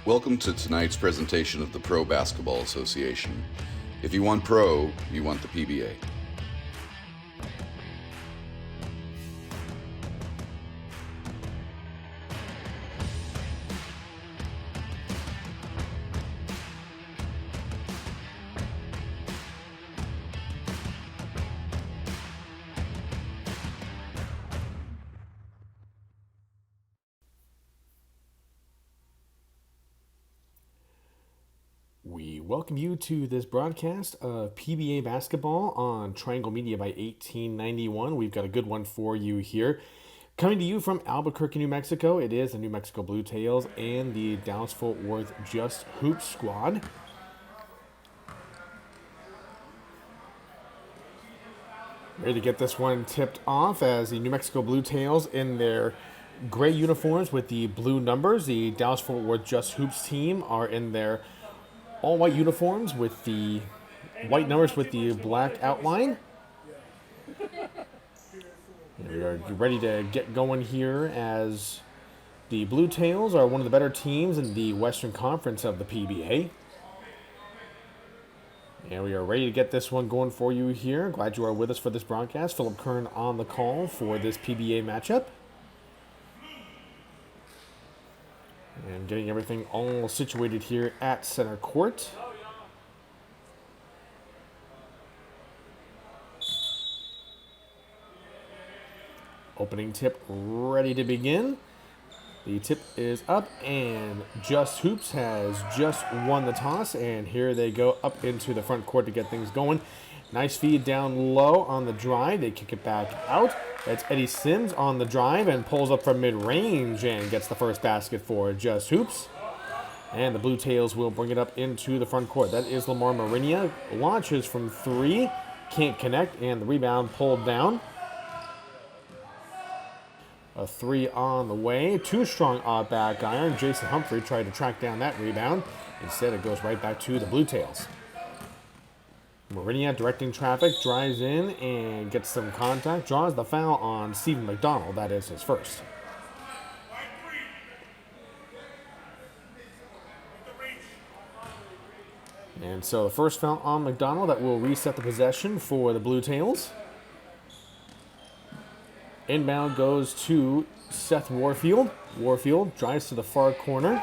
Welcome to tonight's presentation of the Pro Basketball Association. If you want pro, you want the PBA. We welcome you to this broadcast of PBA basketball on Triangle Media by 1891. We've got a good one for you here. Coming to you from Albuquerque, New Mexico, it is the New Mexico Bluetails and the Dallas-Fort Worth Just Hoops squad. Ready to get this one tipped off as the New Mexico Bluetails in their gray uniforms with the blue numbers. The Dallas-Fort Worth Just Hoops team are in their all-white uniforms with the white numbers with the black outline. And we are ready to get going here as the Bluetails are one of the better teams in the Western Conference of the PBA. And we are ready to get this one going for you here. Glad you are with us for this broadcast. Philip Kern on the call for this PBA matchup. And getting everything all situated here at center court. Opening tip ready to begin. The tip is up and Just Hoops has just won the toss. And here they go up into the front court to get things going. Nice feed down low on the drive. They kick it back out. It's Eddie Sims on the drive and pulls up from mid-range and gets the first basket for Just Hoops. And the Bluetails will bring it up into the front court. That is Lamar Marinia. Launches from three. Can't connect. And the rebound pulled down. A three on the way. Too strong off back iron. Jason Humphrey tried to track down that rebound. Instead, it goes right back to the Bluetails. Marinia directing traffic, drives in and gets some contact, draws the foul on Stephen McDonald. That is his first. And so the first foul on McDonald that will reset the possession for the Bluetails. Inbound goes to Seth Warfield. Warfield drives to the far corner.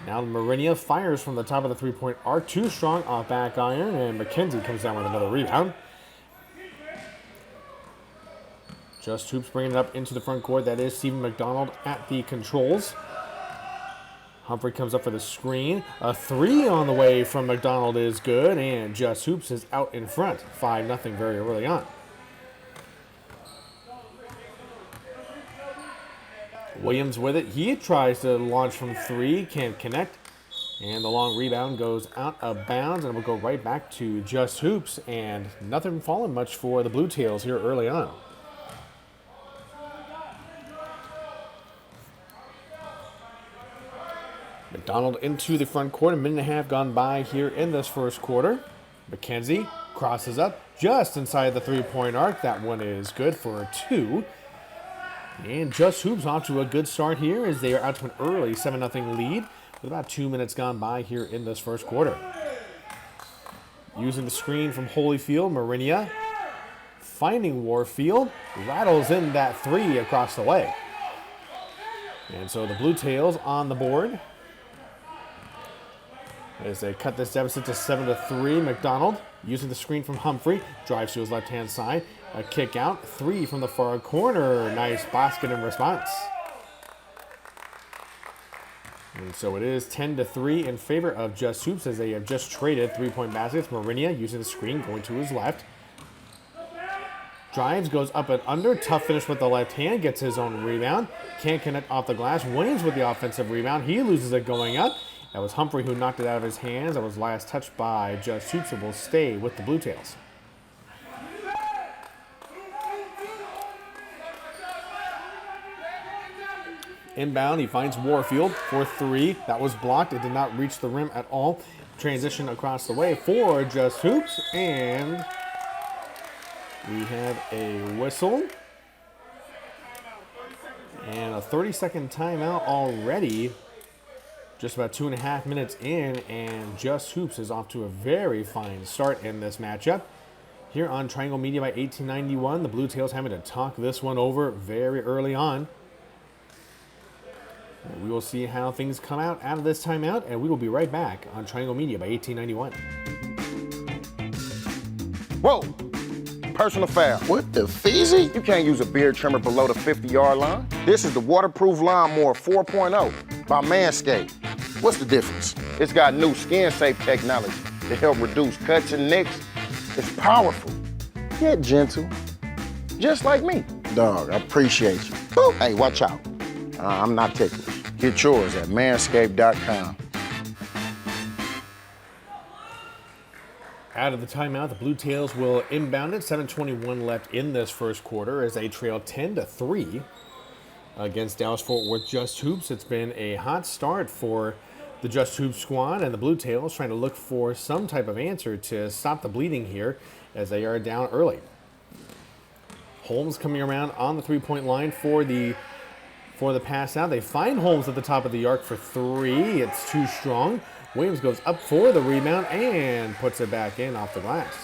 Now Marinia fires from the top of the three-point arc. Too strong off back iron, and McKenzie comes down with another rebound. Just Hoops bringing it up into the front court. That is Stephen McDonald at the controls. Humphrey comes up for the screen. A three on the way from McDonald is good, and Just Hoops is out in front. 5-0 very early on. Williams with it. He tries to launch from three. Can't connect. And the long rebound goes out of bounds. And it will go right back to Just Hoops. And nothing falling much for the Bluetails here early on. McDonald into the front court. A minute and a half gone by here in this first quarter. McKenzie crosses up just inside the three-point arc. That one is good for a two. And Just Hoops off to a good start here as they are out to an early 7-0 lead with about 2 minutes gone by here in this first quarter. Using the screen from Holyfield, Marinia finding Warfield, rattles in that three across the way. And so the Bluetails on the board as they cut this deficit to 7-3. McDonald using the screen from Humphrey, drives to his left-hand side. A kick out, three from the far corner. Nice basket in response. And so it is 10-3 in favor of Just Hoops as they have just traded three-point baskets. Marinia using the screen, going to his left. Drives, goes up and under. Tough finish with the left hand, gets his own rebound. Can't connect off the glass. Williams with the offensive rebound. He loses it going up. That was Humphrey who knocked it out of his hands. That was last touched by Just Hoops and will stay with the Bluetails. Inbound, he finds Warfield for three. That was blocked. It did not reach the rim at all. Transition across the way for Just Hoops. And we have a whistle. And a 30-second timeout already Just about 2.5 minutes in, and Just Hoops is off to a very fine start in this matchup. Here on Triangle Media by 1891, the Bluetails having to talk this one over very early on. And we will see how things come out of this timeout, and we will be right back on Triangle Media by 1891. Whoa! Personal foul. What the feezy? You can't use a beard trimmer below the 50-yard line. This is the Waterproof Lawnmower 4.0 by Manscaped. What's the difference? It's got new skin-safe technology to help reduce cuts and nicks. It's powerful, yet gentle, just like me. Dog, I appreciate you. Boop. Hey, watch out. I'm not ticklish. Get yours at manscaped.com. Out of the timeout, the Bluetails will inbound it. 7:21 left in this first quarter as they trail 10-3 against Dallas-Fort Worth Just Hoops. It's been a hot start for the Just Hoops squad, and the Bluetails trying to look for some type of answer to stop the bleeding here as they are down early. Holmes coming around on the three-point line for the pass out. They find Holmes at the top of the arc for three. It's too strong. Williams goes up for the rebound and puts it back in off the glass.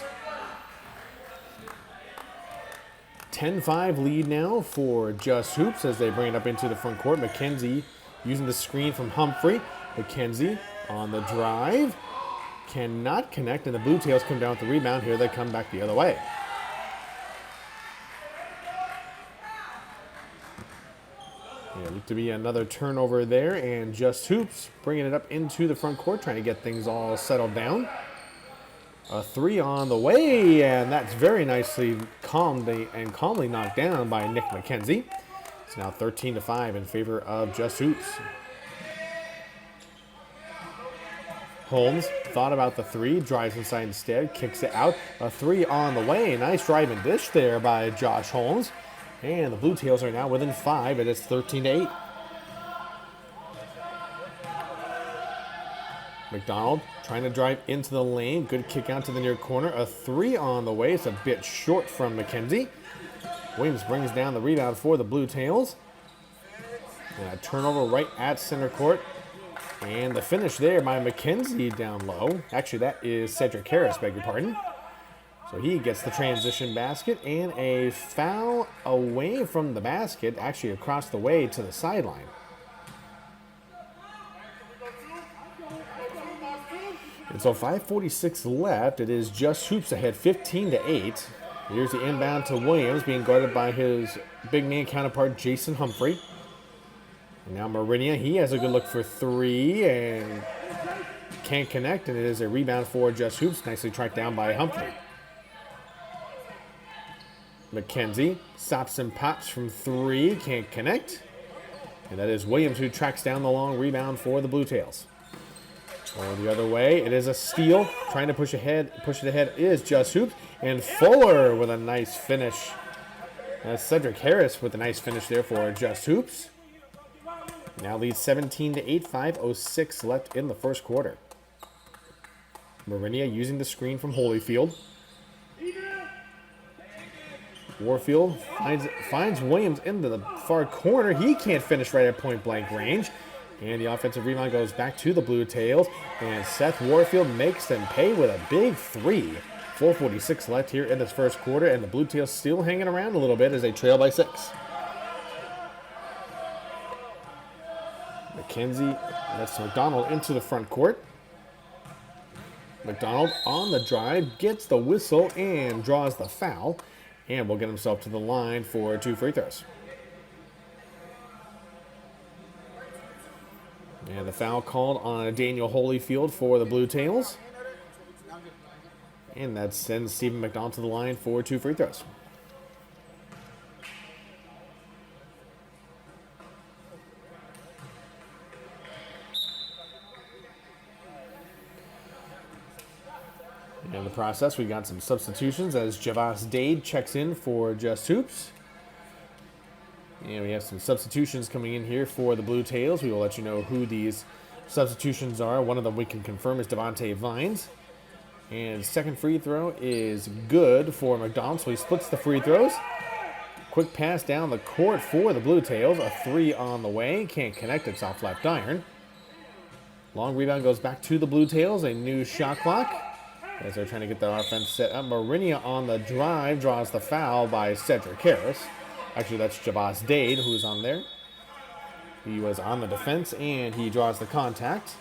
10-5 lead now for Just Hoops as they bring it up into the front court. McKenzie using the screen from Humphrey. McKenzie on the drive. Cannot connect, and the Bluetails come down with the rebound. Here they come back the other way. Yeah, look to be another turnover there, and Just Hoops bringing it up into the front court, trying to get things all settled down. A three on the way, and that's very nicely calmly knocked down by Nick McKenzie. It's now 13-5 in favor of Just Hoops. Holmes thought about the three, drives inside instead, kicks it out. A three on the way. Nice drive and dish there by Josh Holmes. And the Bluetails are now within 5, and it's 13-8. McDonald trying to drive into the lane. Good kick out to the near corner. A three on the way. It's a bit short from McKenzie. Williams brings down the rebound for the Bluetails. And a turnover right at center court. And the finish there by McKenzie down low. Actually, that is Cedric Harris, beg your pardon. So he gets the transition basket and a foul away from the basket, actually across the way to the sideline. And so 5:46 left. It is Just Hoops ahead 15-8. Here's the inbound to Williams, being guarded by his big man counterpart, Jason Humphrey. And now Marinia, he has a good look for three and can't connect, and it is a rebound for Just Hoops, nicely tracked down by Humphrey. McKenzie stops and pops from three, can't connect. And that is Williams who tracks down the long rebound for the Bluetails. Or the other way, it is a steal. Trying to push it ahead is Just Hoops. And Fuller with a nice finish. That's Cedric Harris with a nice finish there for Just Hoops. Now leads 17-8, 5:06 left in the first quarter. Marinia using the screen from Holyfield. Warfield finds Williams into the far corner. He can't finish right at point blank range. And the offensive rebound goes back to the Bluetails. And Seth Warfield makes them pay with a big three. 4:46 left here in this first quarter. And the Bluetails still hanging around a little bit as they trail by 6. McKenzie, that's McDonald into the front court. McDonald on the drive, gets the whistle and draws the foul. And will get himself to the line for 2 free throws. And the foul called on Daniel Holyfield for the Bluetails. And that sends Stephen McDonald to the line for 2 free throws. In the process, we got some substitutions as Javas Dade checks in for Just Hoops. And we have some substitutions coming in here for the Bluetails. We will let you know who these substitutions are. One of them we can confirm is Devontae Vines. And second free throw is good for McDonald, so he splits the free throws. Quick pass down the court for the Bluetails. A three on the way. Can't connect. It's off left iron. Long rebound goes back to the Bluetails. A new shot clock as they're trying to get the offense set up. Marinia on the drive draws the foul by Cedric Harris. Actually, that's Jabaz Dade who's on there. He was on the defense, and he draws the contact.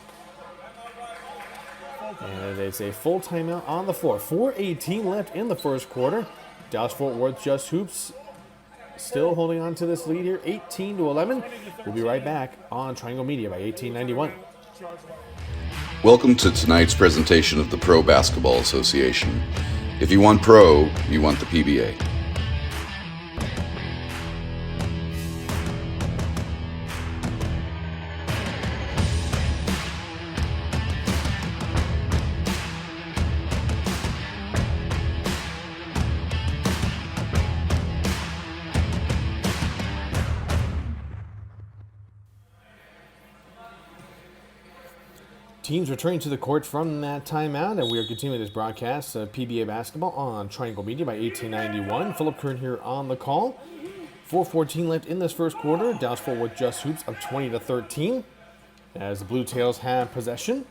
And it's a full timeout on the floor. 4:18 left in the first quarter. Dallas-Fort Worth Just Hoops still holding on to this lead here, 18-11. We'll be right back on Triangle Media by 1891. Welcome to tonight's presentation of the Pro Basketball Association. If you want pro, you want the PBA. Teams returning to the court from that timeout, and we are continuing this broadcast of PBA basketball on Triangle Media by 1891. Philip Kern here on the call. 4:14 left in this first quarter. Dallas-Fort Worth Just Hoops up 20-13 as the Bluetails have possession.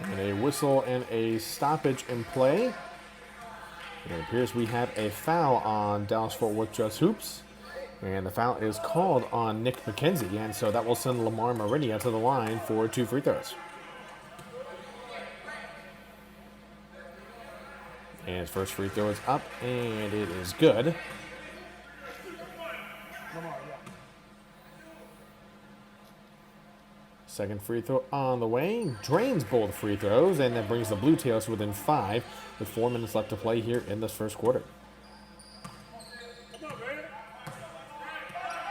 And a whistle and a stoppage in play. It appears we have a foul on Dallas-Fort Worth Just Hoops. And the foul is called on Nick McKenzie, and so that will send Lamar Marinia to the line for 2 free throws. And his first free throw is up, and it is good. Second free throw on the way, drains both free throws, and that brings the Bluetails within 5 with 4 minutes left to play here in this first quarter.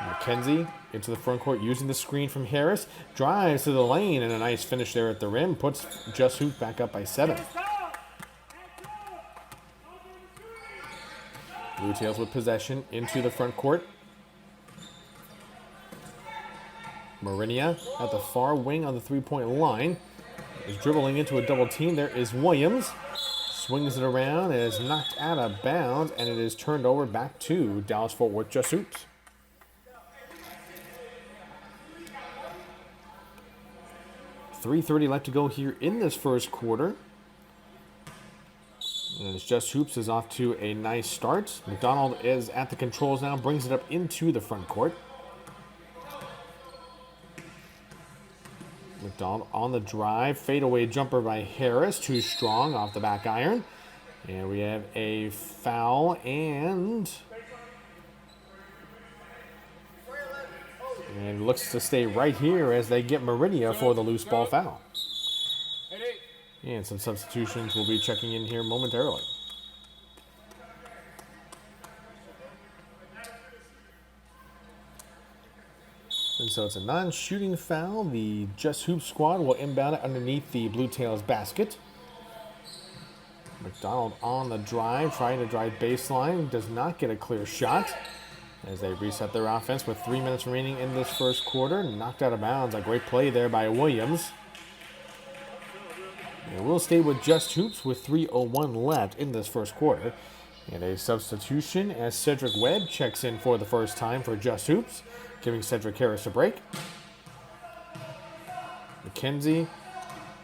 McKenzie into the front court using the screen from Harris. Drives to the lane and a nice finish there at the rim. Puts Just Hoops back up by 7. Bluetails with possession into the front court. Marinia at the far wing on the three-point line. Is dribbling into a double team. There is Williams. Swings it around and is knocked out of bounds, and it is turned over back to Dallas-Fort Worth Just Hoops. 3:30 left to go here in this first quarter. And it's Just Hoops is off to a nice start. McDonald is at the controls now, brings it up into the front court. McDonald on the drive, fadeaway jumper by Harris, too strong off the back iron. And we have a foul and looks to stay right here as they get Marinia for the loose ball foul. And some substitutions will be checking in here momentarily. And so it's a non-shooting foul. The Just Hoops squad will inbound it underneath the Bluetails basket. McDonald on the drive, trying to drive baseline, does not get a clear shot. As they reset their offense with 3 minutes remaining in this first quarter. Knocked out of bounds. A great play there by Williams. And we'll stay with Just Hoops with 3:01 left in this first quarter. And a substitution as Cedric Webb checks in for the first time for Just Hoops, giving Cedric Harris a break. McKenzie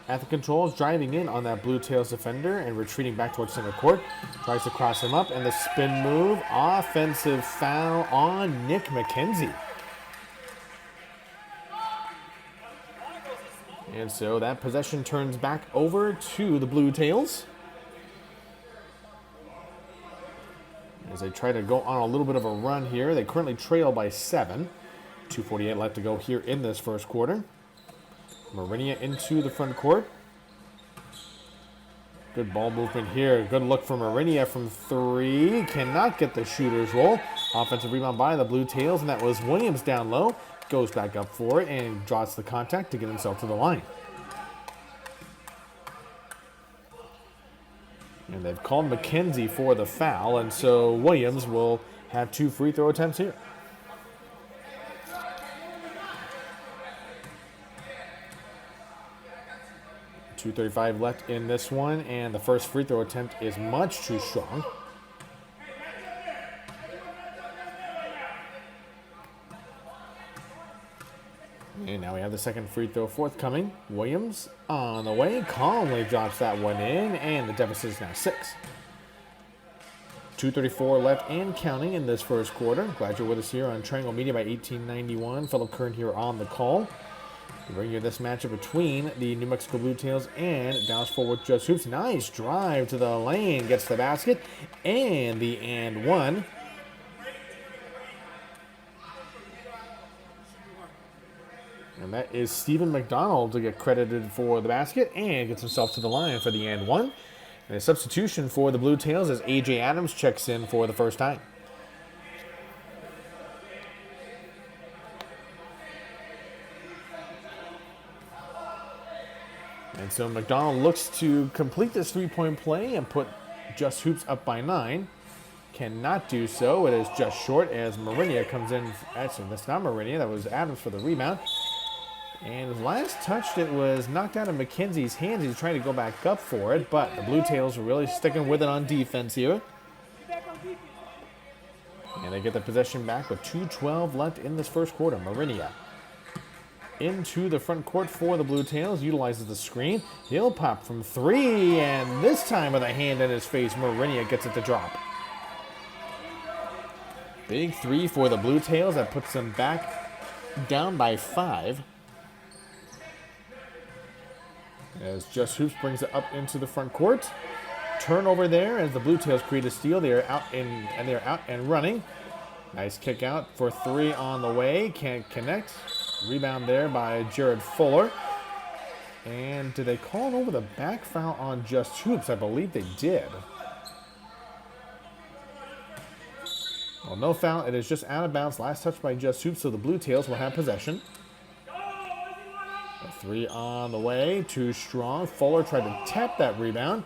at the controls, driving in on that Bluetails defender and retreating back towards center court. Tries to cross him up, and the spin move. Offensive foul on Nick McKenzie. And so that possession turns back over to the Bluetails as they try to go on a little bit of a run here. They currently trail by 7. 2:48 left to go here in this first quarter. Marinia into the front court. Good ball movement here. Good look from Marinia from 3. Cannot get the shooter's roll. Offensive rebound by the Bluetails, and that was Williams down low. Goes back up for it and draws the contact to get himself to the line. And they've called McKenzie for the foul, and so Williams will have 2 free throw attempts here. .235 left in this one, and the first free throw attempt is much too strong. And now we have the second free throw forthcoming. Williams on the way, calmly drops that one in, and the deficit is now 6. 2:34 left and counting in this first quarter. Glad you're with us here on Triangle Media by 1891. Philip Kern here on the call. We bring you this matchup between the New Mexico Bluetails and Dallas Fort Worth Just Hoops. Nice drive to the lane, gets the basket, and the and one. And that is Stephen McDonald to get credited for the basket and gets himself to the line for the and one. And a substitution for the Bluetails as A.J. Adams checks in for the first time. And so McDonald looks to complete this three-point play and put Just Hoops up by 9. Cannot do so. It is just short as Marinia comes in. Actually, that's not Marinia. That was Adams for the rebound. And his last touched it was knocked out of McKenzie's hands. He's trying to go back up for it, but the Bluetails are really sticking with it on defense here. And they get the possession back with 2:12 left in this first quarter. Marinia into the front court for the Bluetails, utilizes the screen. He'll pop from 3, and this time with a hand in his face, Marinia gets it to drop. Big 3 for the Bluetails. That puts them back down by 5. As Just Hoops brings it up into the front court. Turnover there as the Bluetails create a steal. They are out and running. Nice kick out for 3 on the way. Can't connect. Rebound there by Jared Fuller. And did they call over the back foul on Just Hoops? I believe they did. Well, no foul. It is just out of bounds. Last touch by Just Hoops, so the Bluetails will have possession. A 3 on the way. Too strong. Fuller tried to tap that rebound.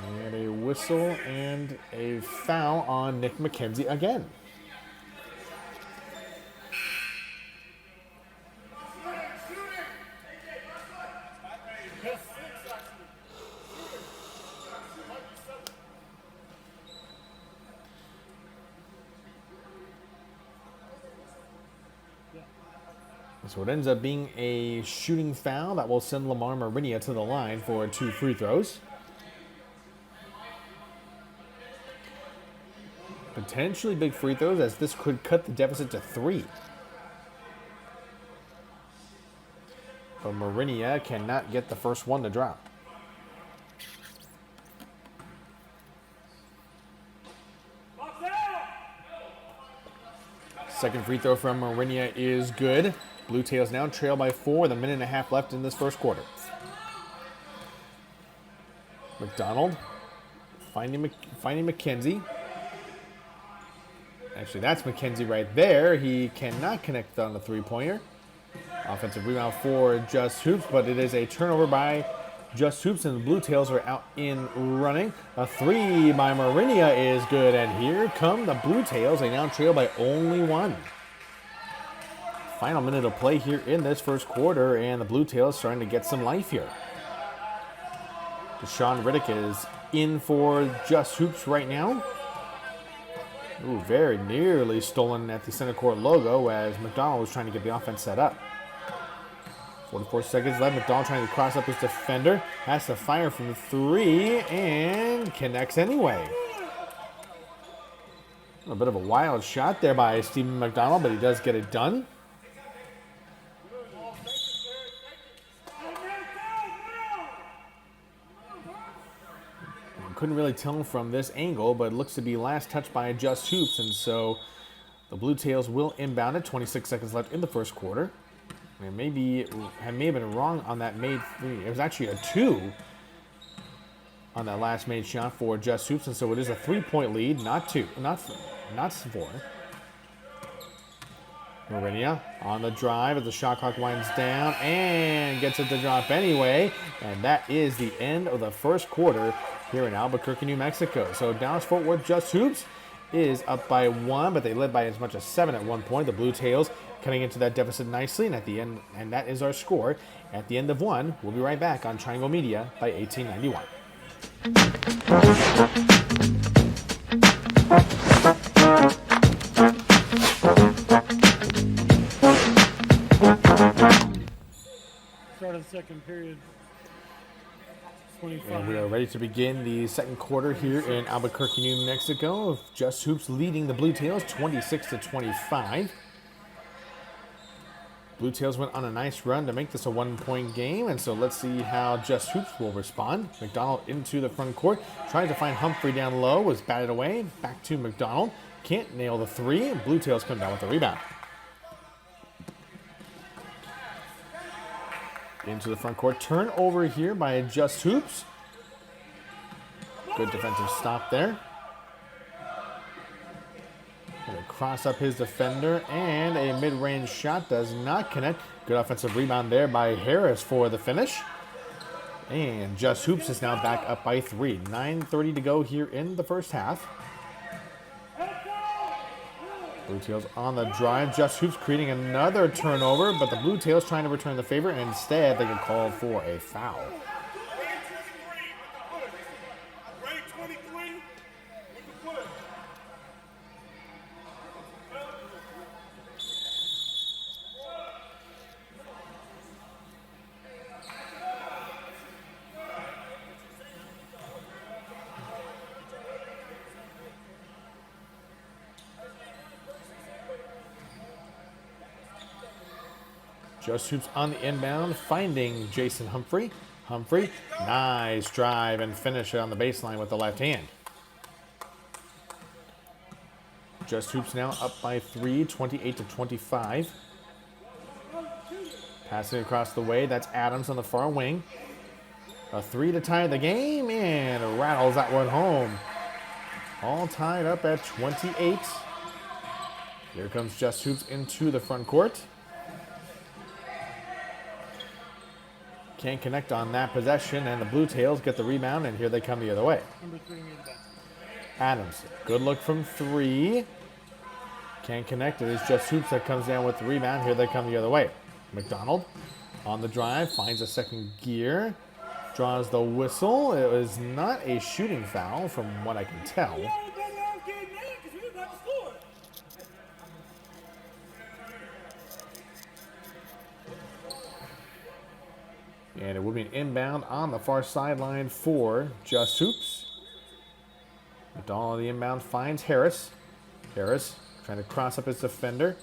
And a whistle and a foul on Nick McKenzie again. So it ends up being a shooting foul that will send Lamar Marinia to the line for 2 free throws. Potentially big free throws, as this could cut the deficit to 3. But Marinia cannot get the first one to drop. Second free throw from Marinia is good. Bluetails now trail by 4 with a minute and a half left in this first quarter. McDonald finding McKenzie. Actually, that's McKenzie right there. He cannot connect on the three-pointer. Offensive rebound for Just Hoops, but it is a turnover by Just Hoops, and the Bluetails are out in running. A 3 by Marinia is good, and here come the Bluetails. They now trail by only 1. Final minute of play here in this first quarter, and the Bluetails starting to get some life here. Deshaun Riddick is in for Just Hoops right now. Ooh, very nearly stolen at the center court logo as McDonald was trying to get the offense set up. 44 seconds left. McDonald trying to cross up his defender. Has to fire from 3 and connects anyway. A bit of a wild shot there by Stephen McDonald, but he does get it done. Couldn't really tell from this angle, but it looks to be last touch by Just Hoops, and so the Bluetails will inbound it. 26 seconds left in the first quarter. And may have been wrong on that made 3. It was actually a 2 on that last made shot for Just Hoops, and so it is a 3-point lead, not 4. Marinia on the drive as the shot clock winds down and gets it to drop anyway, and that is the end of the first quarter here in Albuquerque, New Mexico. So Dallas Fort Worth Just Hoops is up by 1, but they led by as much as 7 at one point. The Bluetails cutting into that deficit nicely, and at the end, and that is our score at the end of 1. We'll be right back on Triangle Media by 1891. second period. 25. And we are ready to begin the second quarter here in Albuquerque, New Mexico. Just Hoops leading the Bluetails 26-25. Bluetails went on a nice run to make this a 1-point game, and so let's see how Just Hoops will respond. McDonald into the front court, trying to find Humphrey down low, was batted away. Back to McDonald, can't nail the three. Bluetails come down with the rebound. Into the front court, turnover here by Just Hoops. Good defensive stop there. Gonna cross up his defender, and a mid-range shot does not connect. Good offensive rebound there by Harris for the finish. And Just Hoops is now back up by 3. 9:30 to go here in the first half. Bluetails on the drive. Just Hoops creating another turnover, but the Bluetails trying to return the favor, and instead they get called for a foul. Just Hoops on the inbound, finding Jason Humphrey. Humphrey, nice drive and finish it on the baseline with the left hand. Just Hoops now up by 3, 28-25. Passing across the way, that's Adams on the far wing. A 3 to tie the game, and rattles that one home. All tied up at 28. Here comes Just Hoops into the front court. Can't connect on that possession, and the Bluetails get the rebound, and here they come the other way. Number 3 made that. Adams, good look from 3. Can't connect. It is Just Hoops that comes down with the rebound. Here they come the other way. McDonald on the drive, finds a second gear, draws the whistle. It was not a shooting foul from what I can tell. And it will be an inbound on the far sideline for Just Hoops. McDonald on the inbound finds Harris. Harris trying to cross up his defender.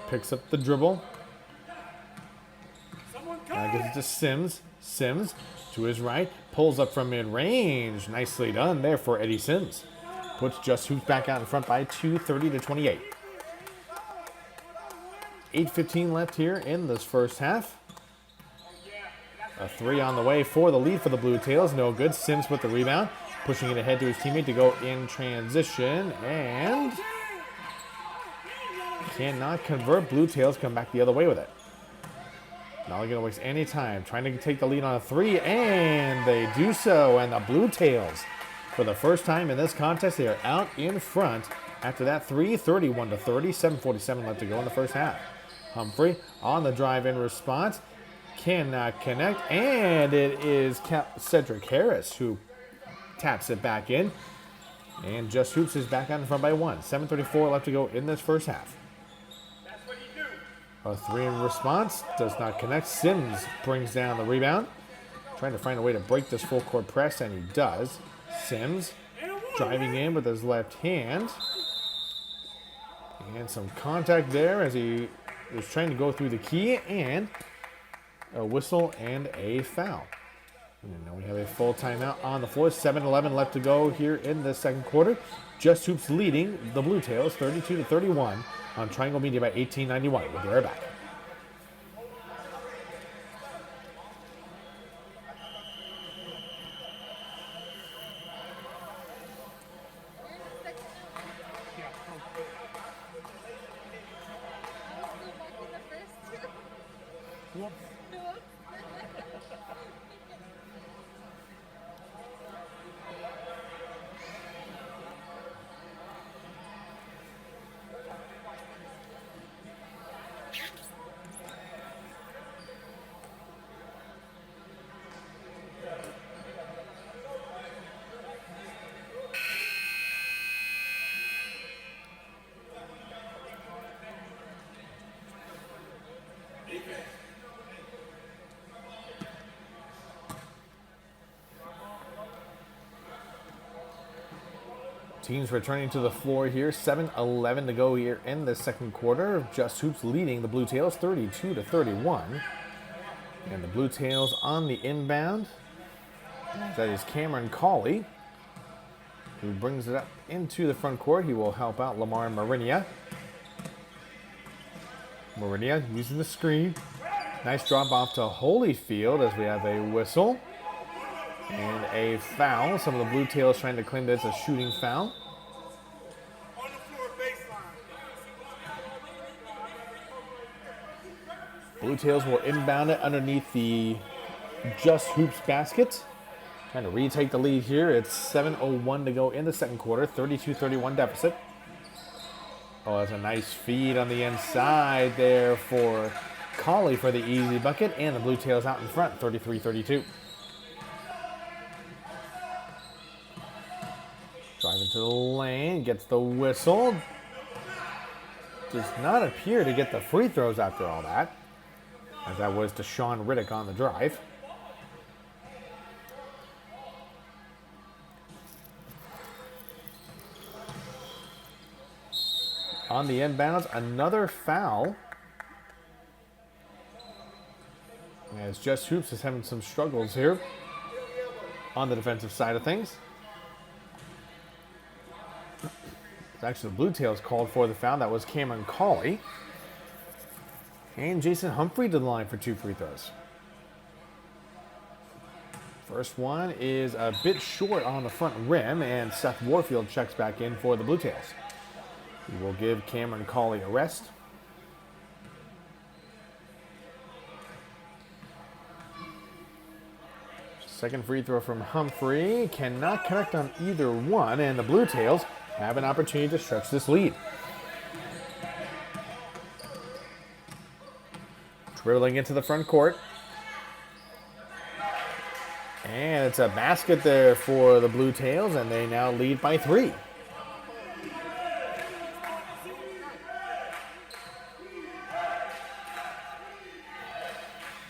Picks up the dribble. Now gives it to Sims. Sims to his right. Pulls up from mid-range. Nicely done there for Eddie Sims. Puts Just Hoops back out in front by 2, 30-28. 8:15 left here in this first half. A 3 on the way for the lead for the Bluetails. No good. Sims with the rebound. Pushing it ahead to his teammate to go in transition. And cannot convert. Bluetails come back the other way with it. Not going to waste any time. Trying to take the lead on a 3. And they do so. And the Bluetails, for the first time in this contest, they are out in front after that 3. 31-30. 7:47 left to go in the first half. Humphrey on the drive in response. Cannot connect, and it is Cedric Harris who taps it back in. And Just Hoops is back out in front by 1. 7:34 left to go in this first half. A 3 in response, does not connect. Sims brings down the rebound. Trying to find a way to break this full court press, and he does. Sims driving in with his left hand. And some contact there as he was trying to go through the key, and a whistle and a foul. And now we have a full timeout on the floor. 7:11 left to go here in the second quarter. Just Hoops leading the Bluetails 32-31 on Triangle Media by 1891. We'll be right back. Teams returning to the floor here. 7:11 to go here in the second quarter. Just Hoops leading the Bluetails 32-31. And the Bluetails on the inbound. That is Cameron Cawley, who brings it up into the front court. He will help out Lamar Marinia. Marinia using the screen. Nice drop off to Holyfield as we have a whistle and a foul. Some of the Bluetails trying to claim that it's a shooting foul. On the floor, baseline. Bluetails will inbound it underneath the Just Hoops basket. Trying to retake the lead here. It's 7:01 to go in the second quarter. 32-31 deficit. Oh, that's a nice feed on the inside there for Cawley for the easy bucket. And the Bluetails out in front, 33-32. Driving to the lane, gets the whistle. Does not appear to get the free throws after all that, as that was Deshaun Riddick on the drive. On the inbounds, another foul. As Just Hoops is having some struggles here on the defensive side of things. It's actually the Bluetails called for the foul. That was Cameron Cawley. And Jason Humphrey to the line for 2 free throws. First one is a bit short on the front rim, and Seth Warfield checks back in for the Bluetails. We will give Cameron Cawley a rest. Second free throw from Humphrey. Cannot connect on either one, and the Bluetails have an opportunity to stretch this lead. Dribbling into the front court. And it's a basket there for the Bluetails, and they now lead by 3.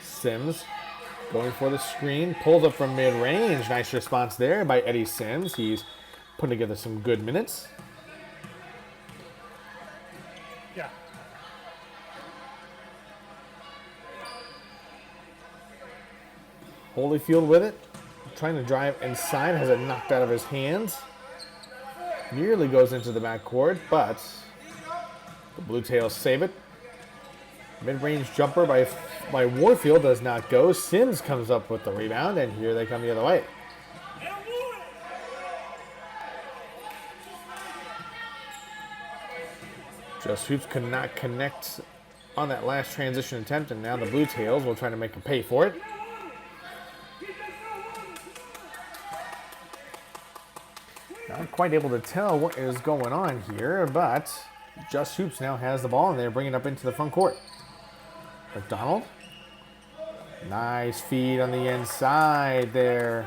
Sims going for the screen, pulls up from mid-range. Nice response there by Eddie Sims. He's putting together some good minutes. Yeah. Holyfield with it, trying to drive inside, has it knocked out of his hands. Nearly goes into the backcourt, but the Bluetails save it. Mid-range jumper by Warfield does not go. Sims comes up with the rebound, and here they come the other way. Just Hoops could not connect on that last transition attempt, and now the Bluetails will try to make him pay for it. Not quite able to tell what is going on here, but Just Hoops now has the ball, and they're bringing it up into the front court. McDonald. Nice feed on the inside there.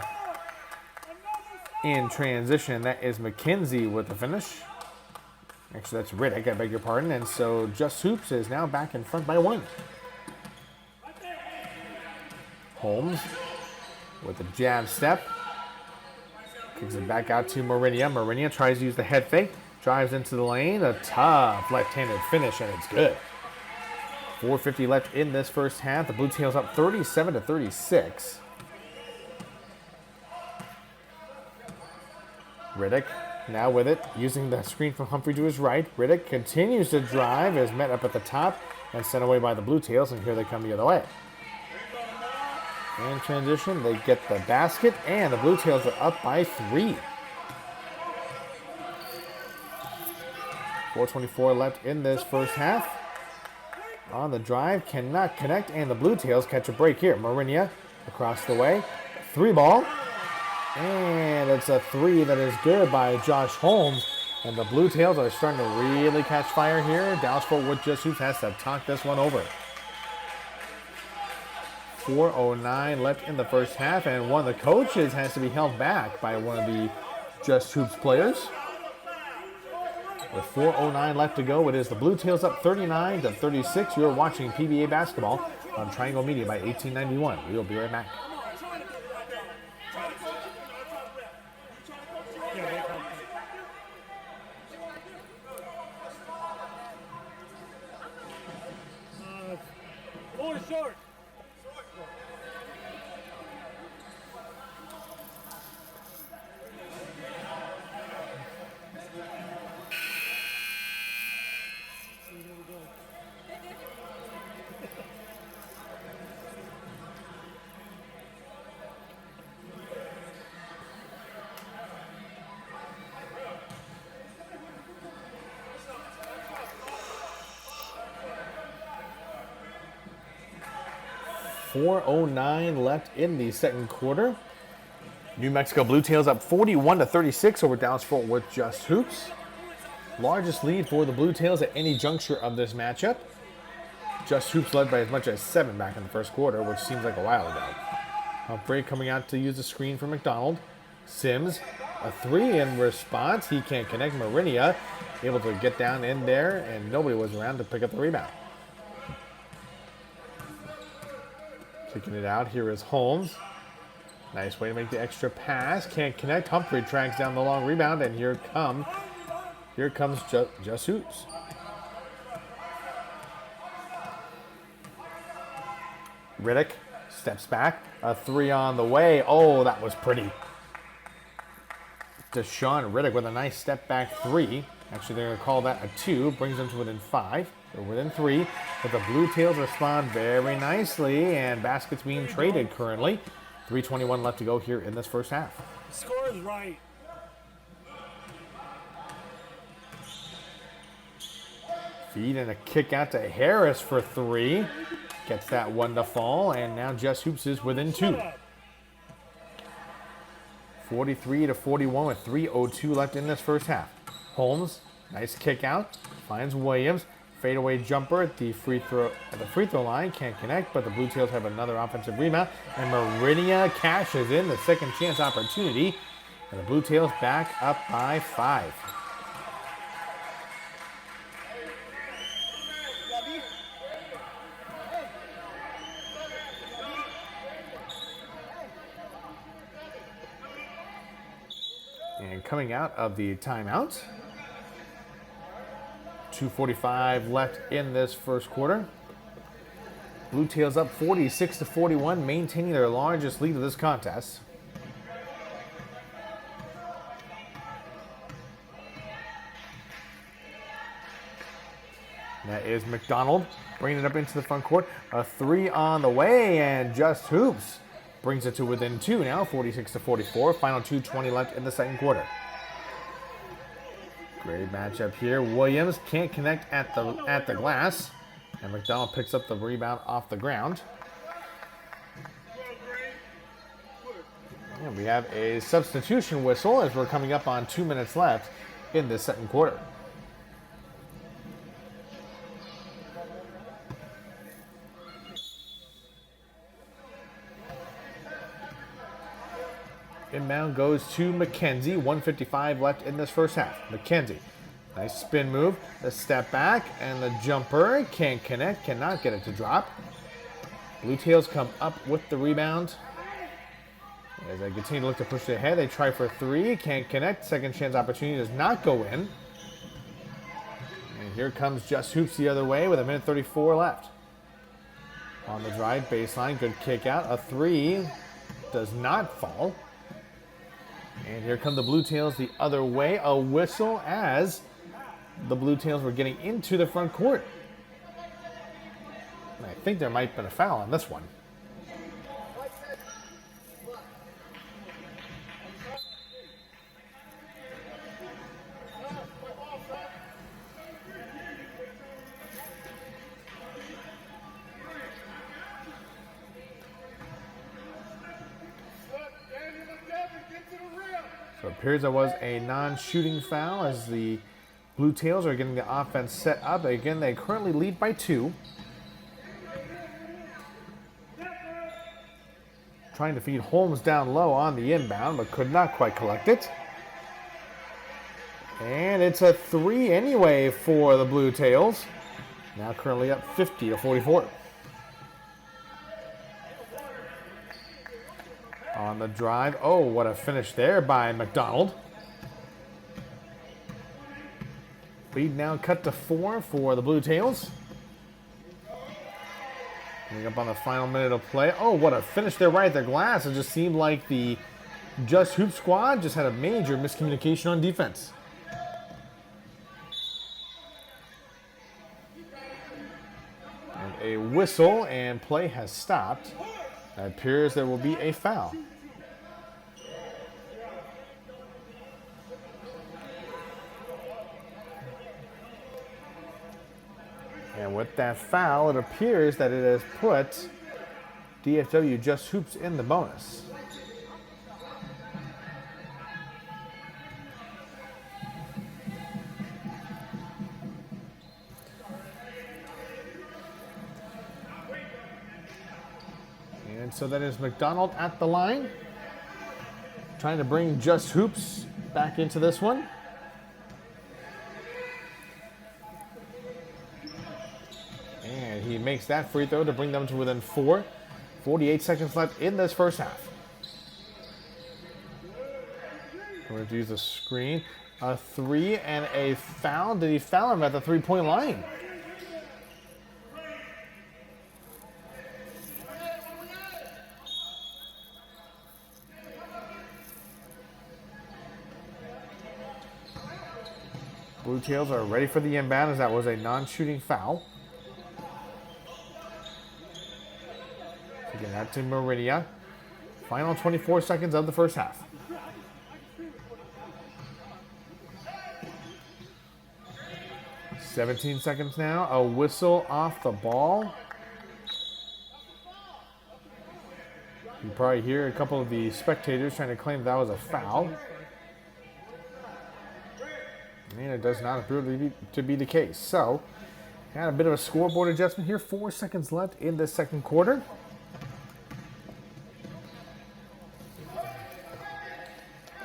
In transition, that is McKenzie with the finish. Actually, that's Riddick, I beg your pardon. And so Just Hoops is now back in front by 1. Holmes with the jab step. Kicks it back out to Marinia. Marinia tries to use the head fake. Drives into the lane. A tough left-handed finish, and it's good. 4:50 left in this first half. The Bluetails up 37-36. Riddick now with it, using the screen from Humphrey to his right. Riddick continues to drive, is met up at the top, and sent away by the Bluetails, and here they come the other way. In transition, they get the basket, and the Bluetails are up by 3. 4:24 left in this first half. On the drive, cannot connect, and the Bluetails catch a break here. Marinia across the way. 3 ball. And it's a 3 that is good by Josh Holmes. And the Bluetails are starting to really catch fire here. Dallas-Fort Worth Just Hoops has to talk this one over. 4:09 left in the first half, and one of the coaches has to be held back by one of the Just Hoops players. With 4:09 left to go, it is the Bluetails up 39-36. You're watching PBA basketball on Triangle Media by 1891. We'll be right back. Short. 4:09 left in the second quarter. New Mexico Bluetails up 41-36 over Dallas-Fort Worth Just Hoops. Largest lead for the Bluetails at any juncture of this matchup. Just Hoops led by as much as 7 back in the first quarter, which seems like a while ago. Humphrey coming out to use the screen for McDonald. Sims, a 3 in response. He can't connect. Marinia able to get down in there, and nobody was around to pick up the rebound. Kicking it out, here is Holmes. Nice way to make the extra pass. Can't connect. Humphrey tracks down the long rebound, and here comes Just Hoops. Riddick steps back. A 3 on the way. Oh, that was pretty. Deshaun Riddick with a nice step back 3. Actually, they're going to call that a 2. Brings them to within 5. They're within 3. But the Bluetails respond very nicely, and baskets being traded currently. 3:21 left to go here in this first half. Score is right. Feed and a kick out to Harris for 3. Gets that one to fall, and now Just Hoops is within 2. 43-41 with 3:02 left in this first half. Holmes, nice kick out, finds Williams. Fadeaway jumper at the free throw line, can't connect, but the Bluetails have another offensive rebound, and Marinia cashes in the second chance opportunity, and the Bluetails back up by 5. And coming out of the timeout, 2:45 left in this first quarter. Bluetails up 46-41, maintaining their largest lead of this contest. That is McDonald bringing it up into the front court. A 3 on the way, and Just Hoops brings it to within 2 now, 46-44. Final 2:20 left in the second quarter. Great matchup here. Williams can't connect at the glass, and McDonald picks up the rebound off the ground. And we have a substitution whistle as we're coming up on 2 minutes left in this second quarter. Inbound goes to McKenzie. 1:55 left in this first half. McKenzie, nice spin move. The step back and the jumper. Can't connect, cannot get it to drop. Bluetails come up with the rebound. As they continue to look to push ahead, they try for 3. Can't connect. Second chance opportunity does not go in. And here comes Just Hoops the other way with 1:34 left. On the drive, baseline, good kick out. A 3 does not fall. And here come the Bluetails the other way. A whistle as the Bluetails were getting into the front court. And I think there might have been a foul on this one. So it appears there was a non-shooting foul as the Bluetails are getting the offense set up. Again, they currently lead by 2. Trying to feed Holmes down low on the inbound, but could not quite collect it. And it's a 3 anyway for the Bluetails. Now currently up 50-44. On the drive. Oh, what a finish there by McDonald. Lead now cut to 4 for the Bluetails. Coming up on the final minute of play. Oh, what a finish there right at the glass. It just seemed like the Just Hoop squad just had a major miscommunication on defense. And a whistle, and play has stopped. It appears there will be a foul. And with that foul, it appears that it has put DFW Just Hoops in the bonus. And so that is McDonald at the line, trying to bring Just Hoops back into this one. And he makes that free throw to bring them to within 4. 48 seconds left in this first half. Going to use a screen. A 3 and a foul. Did he foul him at the 3-point line? Bluetails are ready for the inbound as that was a non-shooting foul. Again, that to Meridia. Final 24 seconds of the first half. "17 seconds now. A whistle off the ball. You probably hear a couple of the spectators trying to claim that was a foul. And it does not appear to be the case. So, had a bit of a scoreboard adjustment here. 4 seconds left in the second quarter.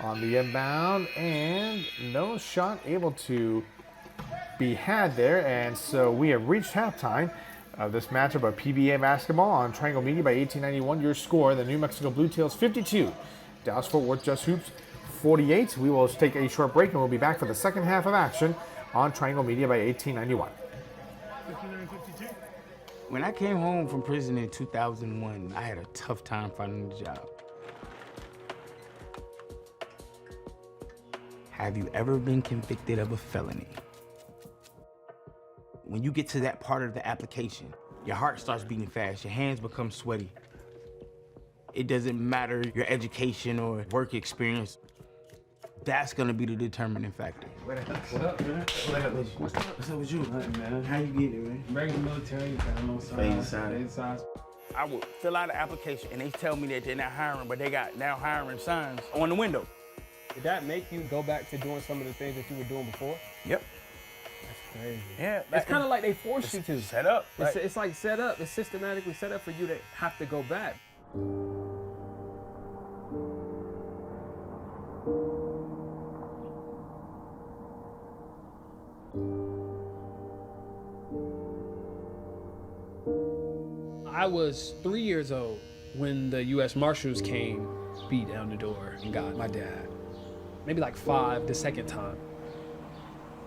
On the inbound, and no shot able to be had there. And so we have reached halftime of this matchup of PBA basketball on Triangle Media by 1891. Your score, the New Mexico Bluetails 52, Dallas Fort Worth Just Hoops 48. We will take a short break and we'll be back for the second half of action on Triangle Media by 1891. 59-52. When I came home from prison in 2001, I had a tough time finding a job. Have you ever been convicted of a felony? When you get to that part of the application, your heart starts beating fast, your hands become sweaty. It doesn't matter your education or work experience. That's gonna be the determining factor. What up, man? What's up with you? Nothing, man. How you get it, man? Regular military, kind Fade side. size. I would fill out an application and they tell me that they're not hiring, but they got now hiring signs on the window. Did that make you go back to doing some of the things that you were doing before? Yep. That's crazy. Yeah. It's kind of like they force you to. Set up. It's like set up. It's systematically set up for you to have to go back. I was 3 years old when the U.S. Marshals came, beat down the door, and got my dad. Maybe like 5 the second time.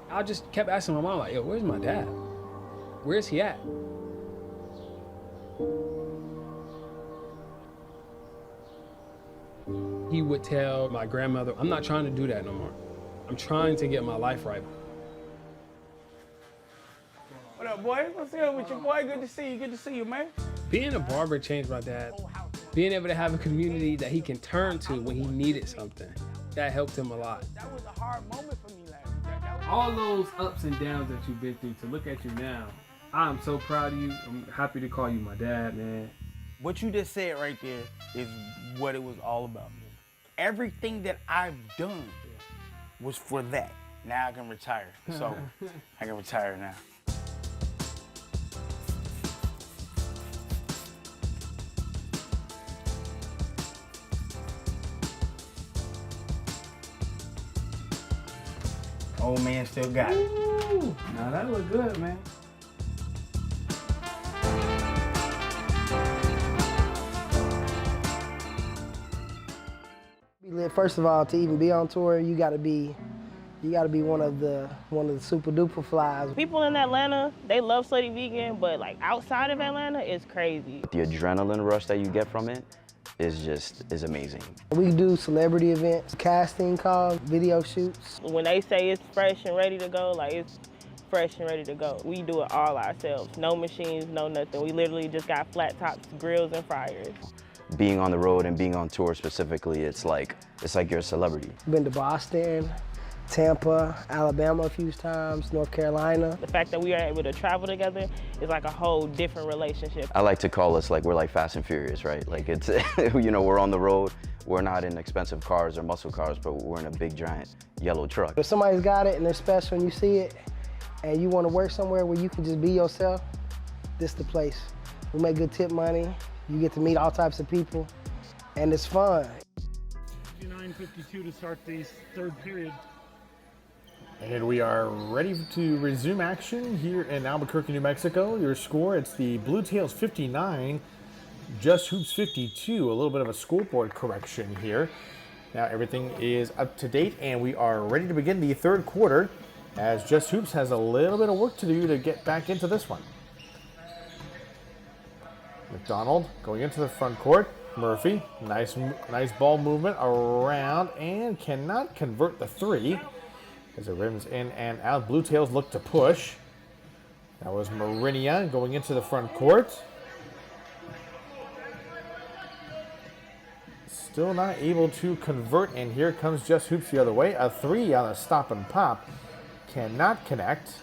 I just kept asking my mom, like, yo, where's my dad? Where's he at? He would tell my grandmother, I'm not trying to do that no more. I'm trying to get my life right. What up, boy? What's up with you, boy? Good to see you. Good to see you, man. Being a barber changed my dad. Being able to have a community that he can turn to when he needed something, that helped him a lot. That was a hard moment for me last. All those ups and downs that you've been through, to look at you now, I'm so proud of you. I'm happy to call you my dad, man. What you just said right there is what it was all about. Everything that I've done was for that. Now I can retire. So I can retire now. Old man still got it. Ooh, now that look good, man. First of all, to even be on tour, you gotta be You got to be one of the super duper flies. People in Atlanta, they love Slutty Vegan, but like outside of Atlanta, it's crazy. The adrenaline rush that you get from it is amazing. We do celebrity events, casting calls, video shoots. When they say it's fresh and ready to go, like it's fresh and ready to go. We do it all ourselves. No machines, no nothing. We literally just got flat tops, grills, and fryers. Being on the road and being on tour specifically, it's like you're a celebrity. Been to Boston, Tampa, Alabama a few times, North Carolina. The fact that we are able to travel together is like a whole different relationship. I like to call us like we're like Fast and Furious, right? Like it's, you know, we're on the road. We're not in expensive cars or muscle cars, but we're in a big giant yellow truck. If somebody's got it and they're special and you see it and you want to work somewhere where you can just be yourself, this is the place. We make good tip money. You get to meet all types of people and it's fun. 59:52 to start the third period. And we are ready to resume action here in Albuquerque, New Mexico. Your score, it's the Bluetails 59, Just Hoops 52. A little bit of a scoreboard correction here. Now everything is up to date and we are ready to begin the third quarter as Just Hoops has a little bit of work to do to get back into this one. McDonald going into the front court. Murphy, nice ball movement around and cannot convert the three. As it rims in and out, Bluetails look to push. That was Marinia going into the front court. Still not able to convert, and here comes Just Hoops the other way. A three on a stop and pop. Cannot connect.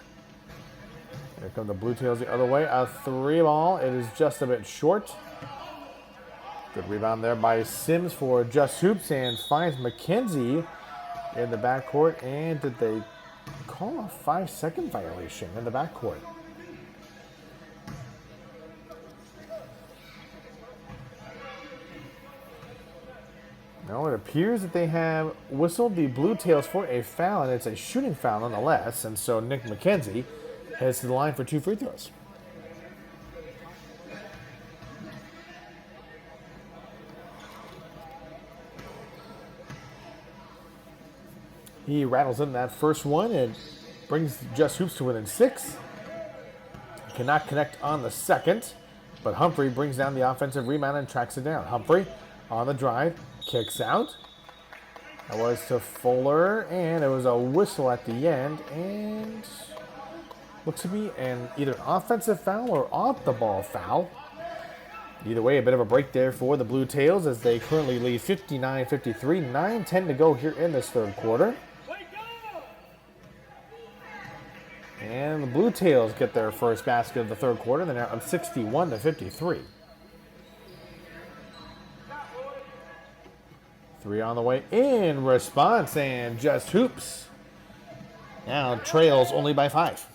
Here come the Bluetails the other way. A three ball. It is just a bit short. Good rebound there by Sims for Just Hoops and finds McKenzie in the backcourt. And did they call a 5-second violation in the backcourt? No, it appears that they have whistled the Bluetails for a foul, and it's a shooting foul nonetheless. And so Nick McKenzie heads to the line for 2 free throws. He rattles in that first one and brings Just Hoops to within 6. Cannot connect on the second, but Humphrey brings down the offensive rebound and tracks it down. Humphrey on the drive, kicks out. That was to Fuller, and it was a whistle at the end, and looks to be an either offensive foul or off the ball foul. Either way, a bit of a break there for the Bluetails as they currently lead 59-53, 9-10 to go here in this third quarter. And the Bluetails get their first basket of the third quarter. They're now up 61-53. 3 on the way in response, and Just Hoops now trails only by 5.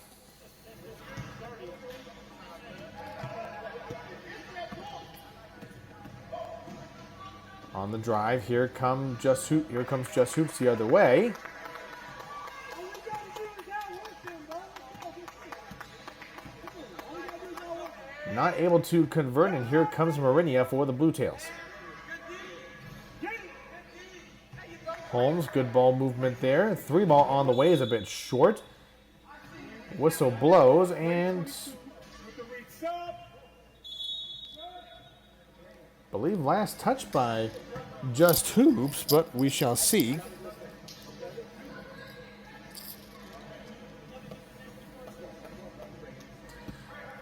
On the drive, here comes Just Hoops the other way. Not able to convert, and here comes Marinia for the Bluetails. Holmes, good ball movement there. 3 ball on the way is a bit short. Whistle blows, and I believe last touch by Just Hoops, but we shall see.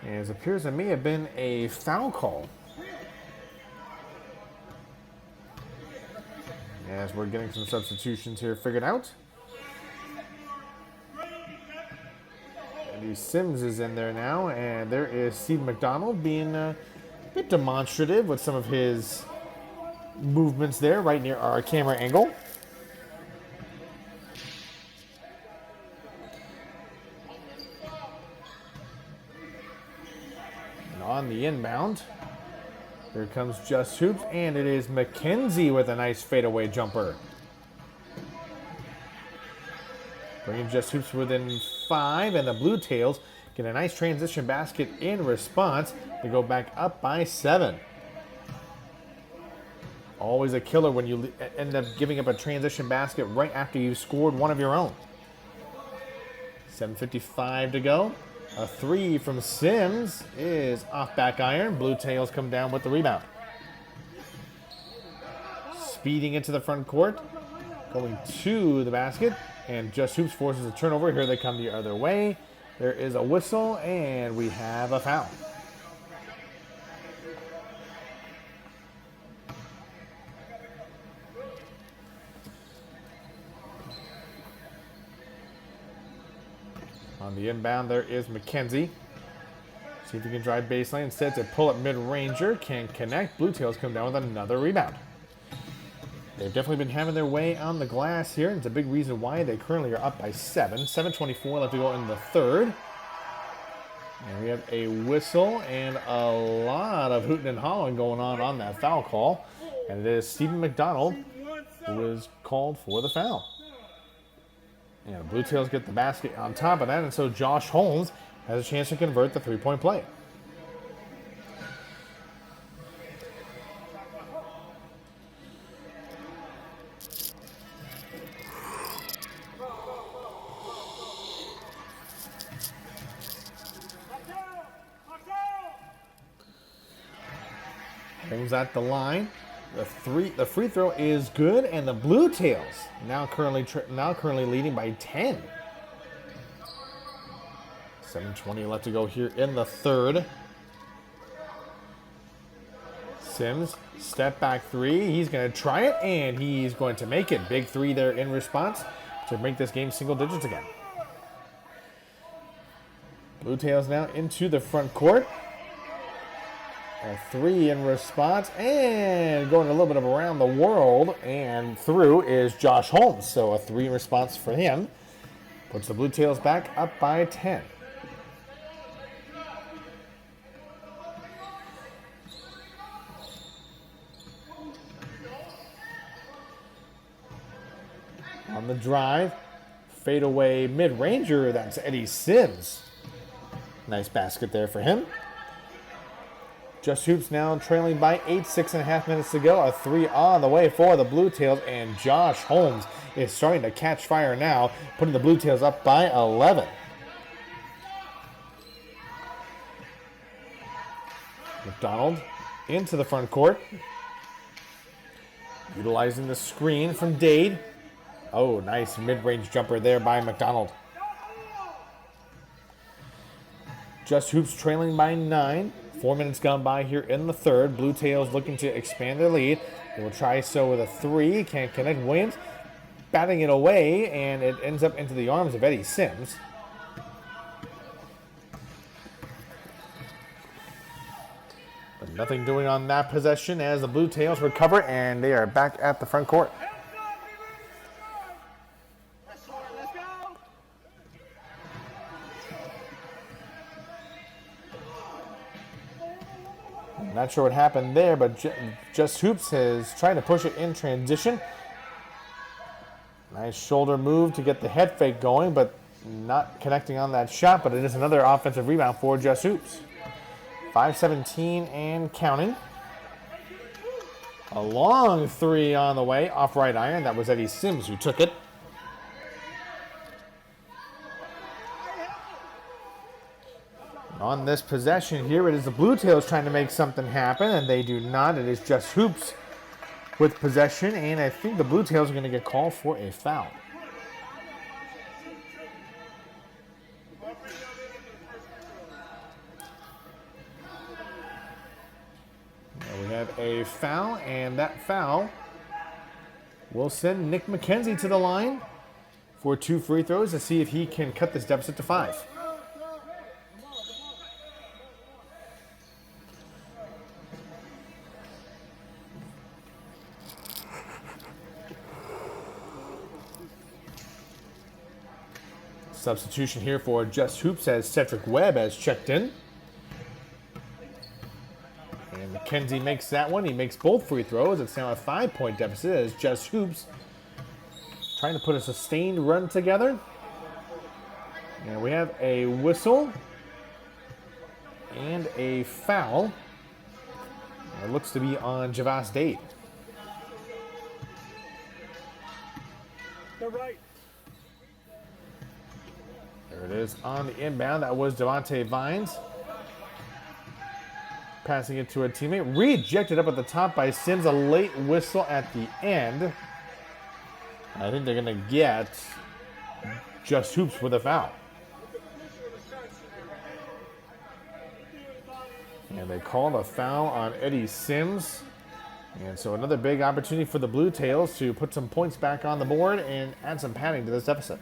As it appears, there may have been a foul call. As we're getting some substitutions here figured out. And Sims is in there now, and there is Steve McDonald being a bit demonstrative with some of his movements there, right near our camera angle. And on the inbound, here comes Just Hoops, and it is McKenzie with a nice fadeaway jumper. Bringing Just Hoops within 5, and the Bluetails get a nice transition basket in response to go back up by 7. Always a killer when you end up giving up a transition basket right after you've scored one of your own. 7:55 to go. A three from Sims is off back iron. Bluetails come down with the rebound. Speeding into the front court, going to the basket, and Just Hoops forces a turnover. Here they come the other way. There is a whistle, and we have a foul. On the inbound, there is McKenzie. See if he can drive baseline. Instead, to pull up mid-ranger. Can't connect. Bluetails come down with another rebound. They've definitely been having their way on the glass here. And it's a big reason why they currently are up by 7. 7:24 left to go in the third. And we have a whistle and a lot of hooting and hollering going on that foul call. And it is Stephen McDonald who is called for the foul. And the Bluetails get the basket on top of that, and so Josh Holmes has a chance to convert the three-point play. Holmes at the line. The free throw is good, and the Bluetails now currently leading by 10. 7:20 left to go here in the third. Sims, step back three. He's going to try it, and he's going to make it. Big three there in response to make this game single digits again. Bluetails now into the front court. A three in response, and going a little bit of around the world, and through is Josh Holmes. So a three in response for him. Puts the Bluetails back up by 10. On the drive, fadeaway mid-ranger, that's Eddie Sims. Nice basket there for him. Just Hoops now trailing by 8, 6.5 minutes to go. A three on the way for the Bluetails, and Josh Holmes is starting to catch fire now, putting the Bluetails up by 11. McDonald into the front court. Utilizing the screen from Dade. Oh, nice mid-range jumper there by McDonald. Just Hoops trailing by 9. 4 minutes gone by here in the third. Bluetails looking to expand their lead. They will try so with a three. Can't connect. Williams batting it away, and it ends up into the arms of Eddie Sims. But nothing doing on that possession as the Bluetails recover, and they are back at the front court. Not sure what happened there, but Just Hoops is trying to push it in transition. Nice shoulder move to get the head fake going, but not connecting on that shot, but it is another offensive rebound for Just Hoops. 5:17 and counting. A long three on the way, off right iron. That was Eddie Sims who took it. On this possession here, it is the Bluetails trying to make something happen, and they do not. It is Just Hoops with possession, and I think the Bluetails are going to get called for a foul. Now we have a foul, and that foul will send Nick McKenzie to the line for 2 free throws to see if he can cut this deficit to 5. Substitution here for Just Hoops as Cedric Webb has checked in. And McKenzie makes that one. He makes both free throws. It's now a 5-point deficit as Just Hoops trying to put a sustained run together. And we have a whistle and a foul. It looks to be on Javas Dade. They're right. There it is on the inbound. That was Devontae Vines. Passing it to a teammate. Rejected up at the top by Sims. A late whistle at the end. I think they're going to get Just Hoops with a foul. And they called a foul on Eddie Sims. And so another big opportunity for the Bluetails to put some points back on the board and add some padding to this deficit.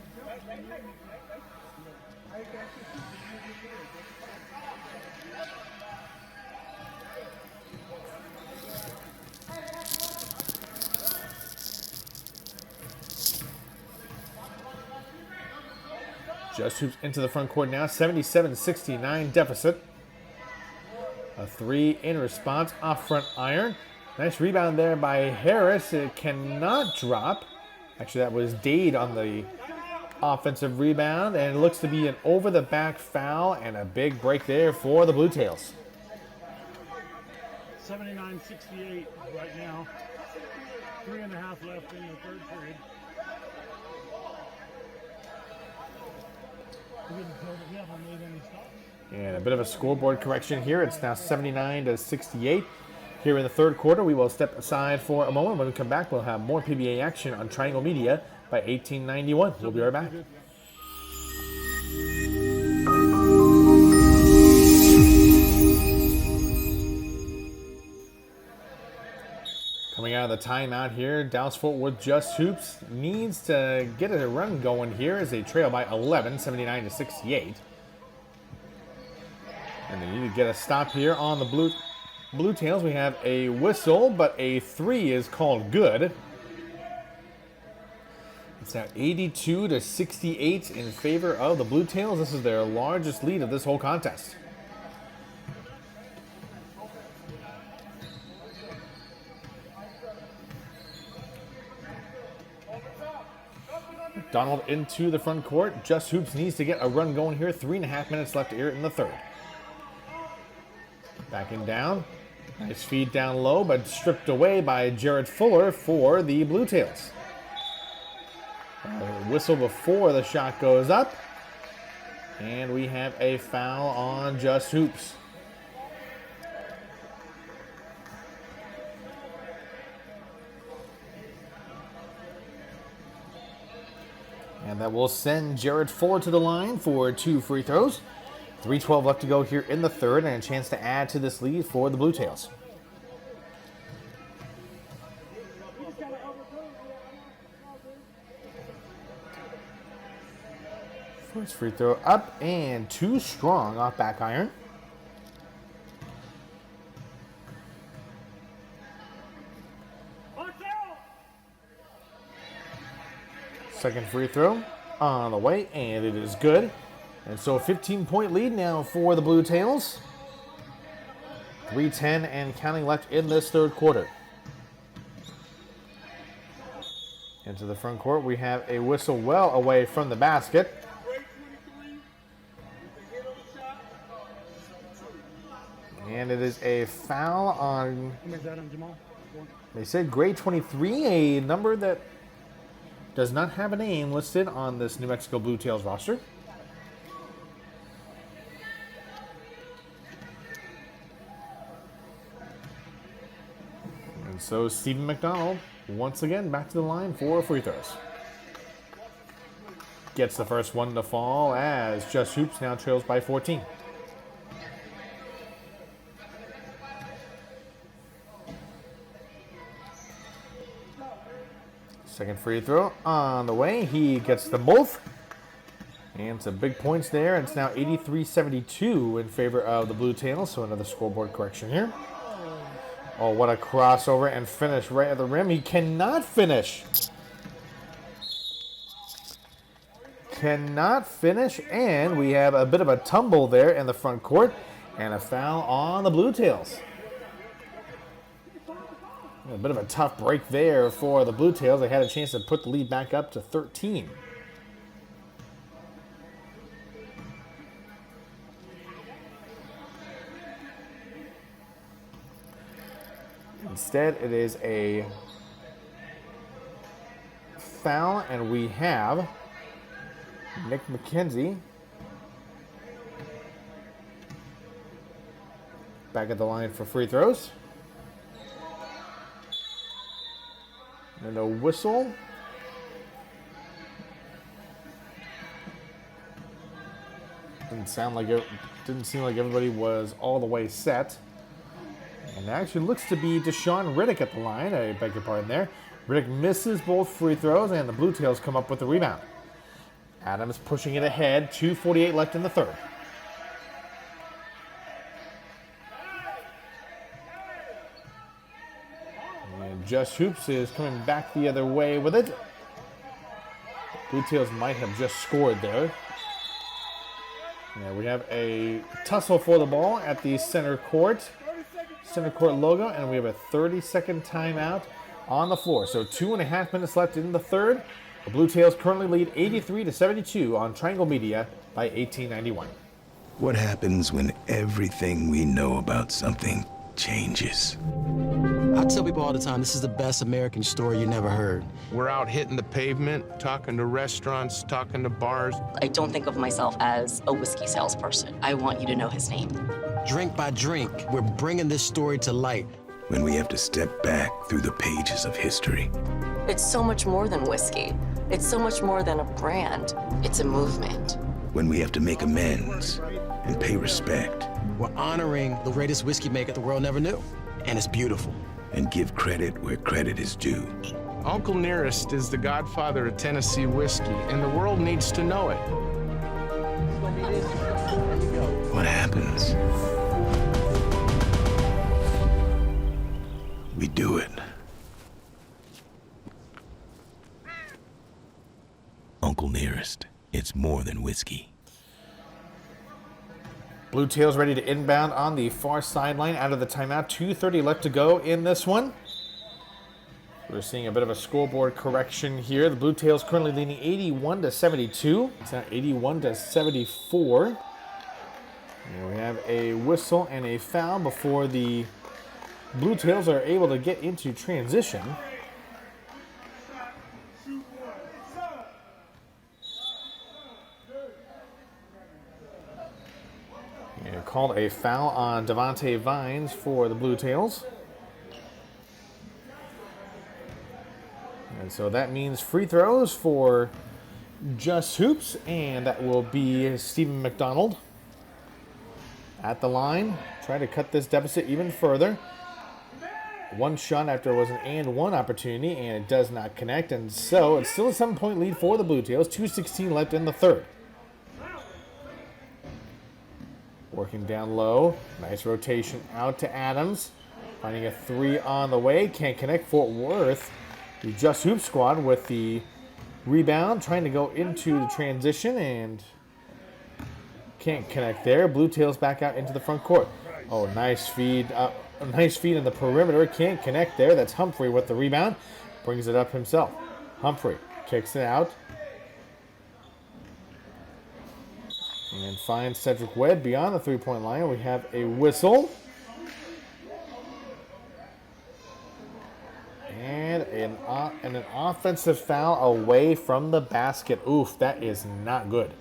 Just Hoops into the front court now, 77-69 deficit. A 3 in response, off front iron. Nice rebound there by Harris. It cannot drop. Actually, that was Dade on the offensive rebound, and it looks to be an over-the-back foul and a big break there for the Bluetails. 79-68 right now. 3.5 left in the third period. And a bit of a scoreboard correction here. It's now 79-68. Here in the third quarter, we will step aside for a moment. When we come back, we'll have more PBA action on Triangle Media by 1891. We'll be right back. Coming out of the timeout here, Dallas Fort Worth Just Hoops needs to get a run going here as they trail by 11, 79-68. And they need to get a stop here on the Bluetails. We have a whistle, but a 3 is called good. It's now 82-68 in favor of the Bluetails. This is their largest lead of this whole contest. Donald into the front court. Just Hoops needs to get a run going here. 3.5 minutes left here in the third. Backing down. Nice feed down low, but stripped away by Jared Fuller for the Bluetails. Whistle before the shot goes up. And we have a foul on Just Hoops. And that will send Jared Fuller to the line for 2 free throws. 3:12 left to go here in the third, and a chance to add to this lead for the Bluetails. First free throw up and too strong off back iron. Second free throw on the way, and it is good. And so a 15-point lead now for the Bluetails. 3:10 and counting left in this third quarter. Into the front court, we have a whistle well away from the basket. And it is a foul on, they said grade 23, a number that does not have a name listed on this New Mexico Bluetails roster. And so Stephen McDonald, once again, back to the line for free throws. Gets the first one to fall as Just Hoops now trails by 14. Second free throw on the way. He gets them both. And some big points there. It's now 83-72 in favor of the Bluetails. So another scoreboard correction here. Oh, what a crossover and finish right at the rim. He cannot finish. Cannot finish. And we have a bit of a tumble there in the front court. And a foul on the Bluetails. A bit of a tough break there for the Bluetails. They had a chance to put the lead back up to 13. Instead, it is a foul, and we have Nick McKenzie back at the line for free throws. And a whistle. Didn't seem like everybody was all the way set. And it actually looks to be Deshaun Riddick at the line. I beg your pardon there. Riddick misses both free throws, and the Bluetails come up with the rebound. Adams pushing it ahead. 2:48 left in the third. And Just Hoops is coming back the other way with it. Bluetails might have just scored there. Yeah, we have a tussle for the ball at the center court logo, and we have a 30-second timeout on the floor. So 2.5 minutes left in the third. The Bluetails currently lead 83-72 on Triangle Media by 1891. What happens when everything we know about something changes? I tell people all the time, this is the best American story you never heard. We're out hitting the pavement, talking to restaurants, talking to bars. I don't think of myself as a whiskey salesperson. I want you to know his name. Drink by drink, we're bringing this story to light. When we have to step back through the pages of history. It's so much more than whiskey. It's so much more than a brand. It's a movement. When we have to make amends and pay respect. We're honoring the greatest whiskey maker the world never knew, and it's beautiful. And give credit where credit is due. Uncle Nearest is the godfather of Tennessee whiskey, and the world needs to know it. What happens? We do it. Uncle Nearest, it's more than whiskey. Bluetails ready to inbound on the far sideline out of the timeout. 2:30 left to go in this one. We're seeing a bit of a scoreboard correction here. The Bluetails currently leading 81-72. It's now 81-74. And we have a whistle and a foul before the Bluetails are able to get into transition. And called a foul on Devontae Vines for the Bluetails. And so that means free throws for Just Hoops, and that will be Stephen McDonald at the line. Try to cut this deficit even further. One shot after it was an and one opportunity, and it does not connect. And so it's still a 7-point lead for the Bluetails. 2:16 left in the third. Working down low. Nice rotation out to Adams. Finding a three on the way. Can't connect. Fort Worth, the Just Hoop squad, with the rebound. Trying to go into the transition and can't connect there. Bluetails back out into the front court. Oh, nice feed. Nice feed in the perimeter. Can't connect there. That's Humphrey with the rebound. Brings it up himself. Humphrey kicks it out. And finds Cedric Webb beyond the three-point line. We have a whistle. And an offensive foul away from the basket. Oof, that is not good.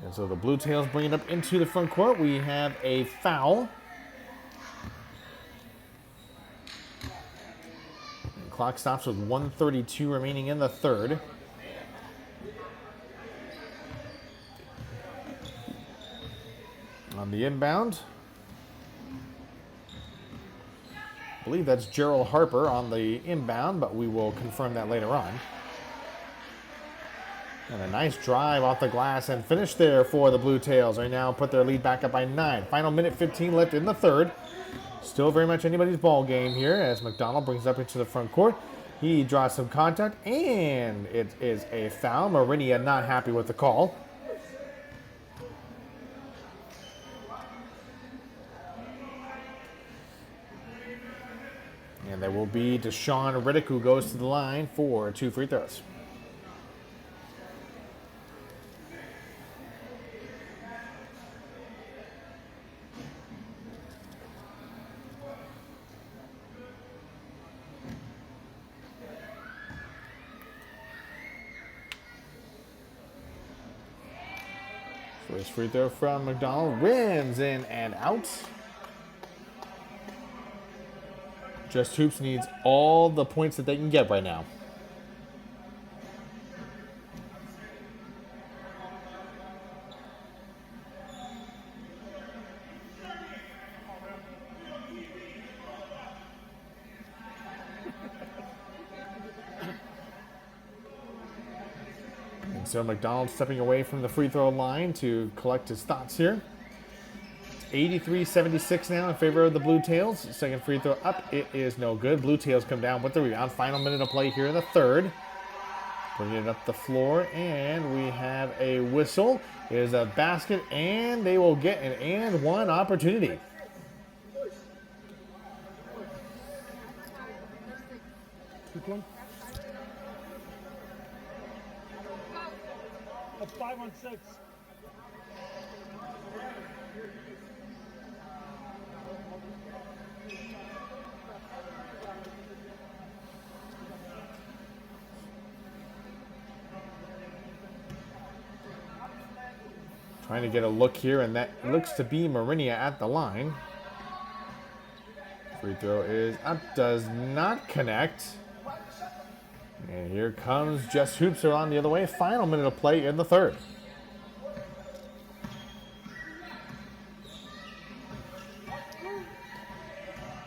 And so the Bluetails bring it up into the front court. We have a foul. Clock stops with 1:32 remaining in the third. On the inbound, I believe that's Gerald Harper on the inbound, but we will confirm that later on. And a nice drive off the glass and finish there for the Bluetails. Right now put their lead back up by 9. Final minute 15 left in the third. Still very much anybody's ball game here as McDonald brings it up into the front court. He draws some contact, and it is a foul. Marinia not happy with the call. And there will be Deshaun Riddick, who goes to the line for 2 free throws. First free throw from McDonald, rims in and out. Just Hoops needs all the points that they can get right now. And so McDonald stepping away from the free throw line to collect his thoughts here. 83-76 now in favor of the Bluetails. Second free throw up. It is no good. Bluetails come down with the rebound. Final minute of play here in the third. Bringing it up the floor, and we have a whistle. It is a basket, and they will get an and one opportunity. That's 5-on-6. Trying to get a look here, and that looks to be Marinia at the line. Free throw is up, does not connect. And here comes Just Hoops are on the other way. Final minute of play in the third.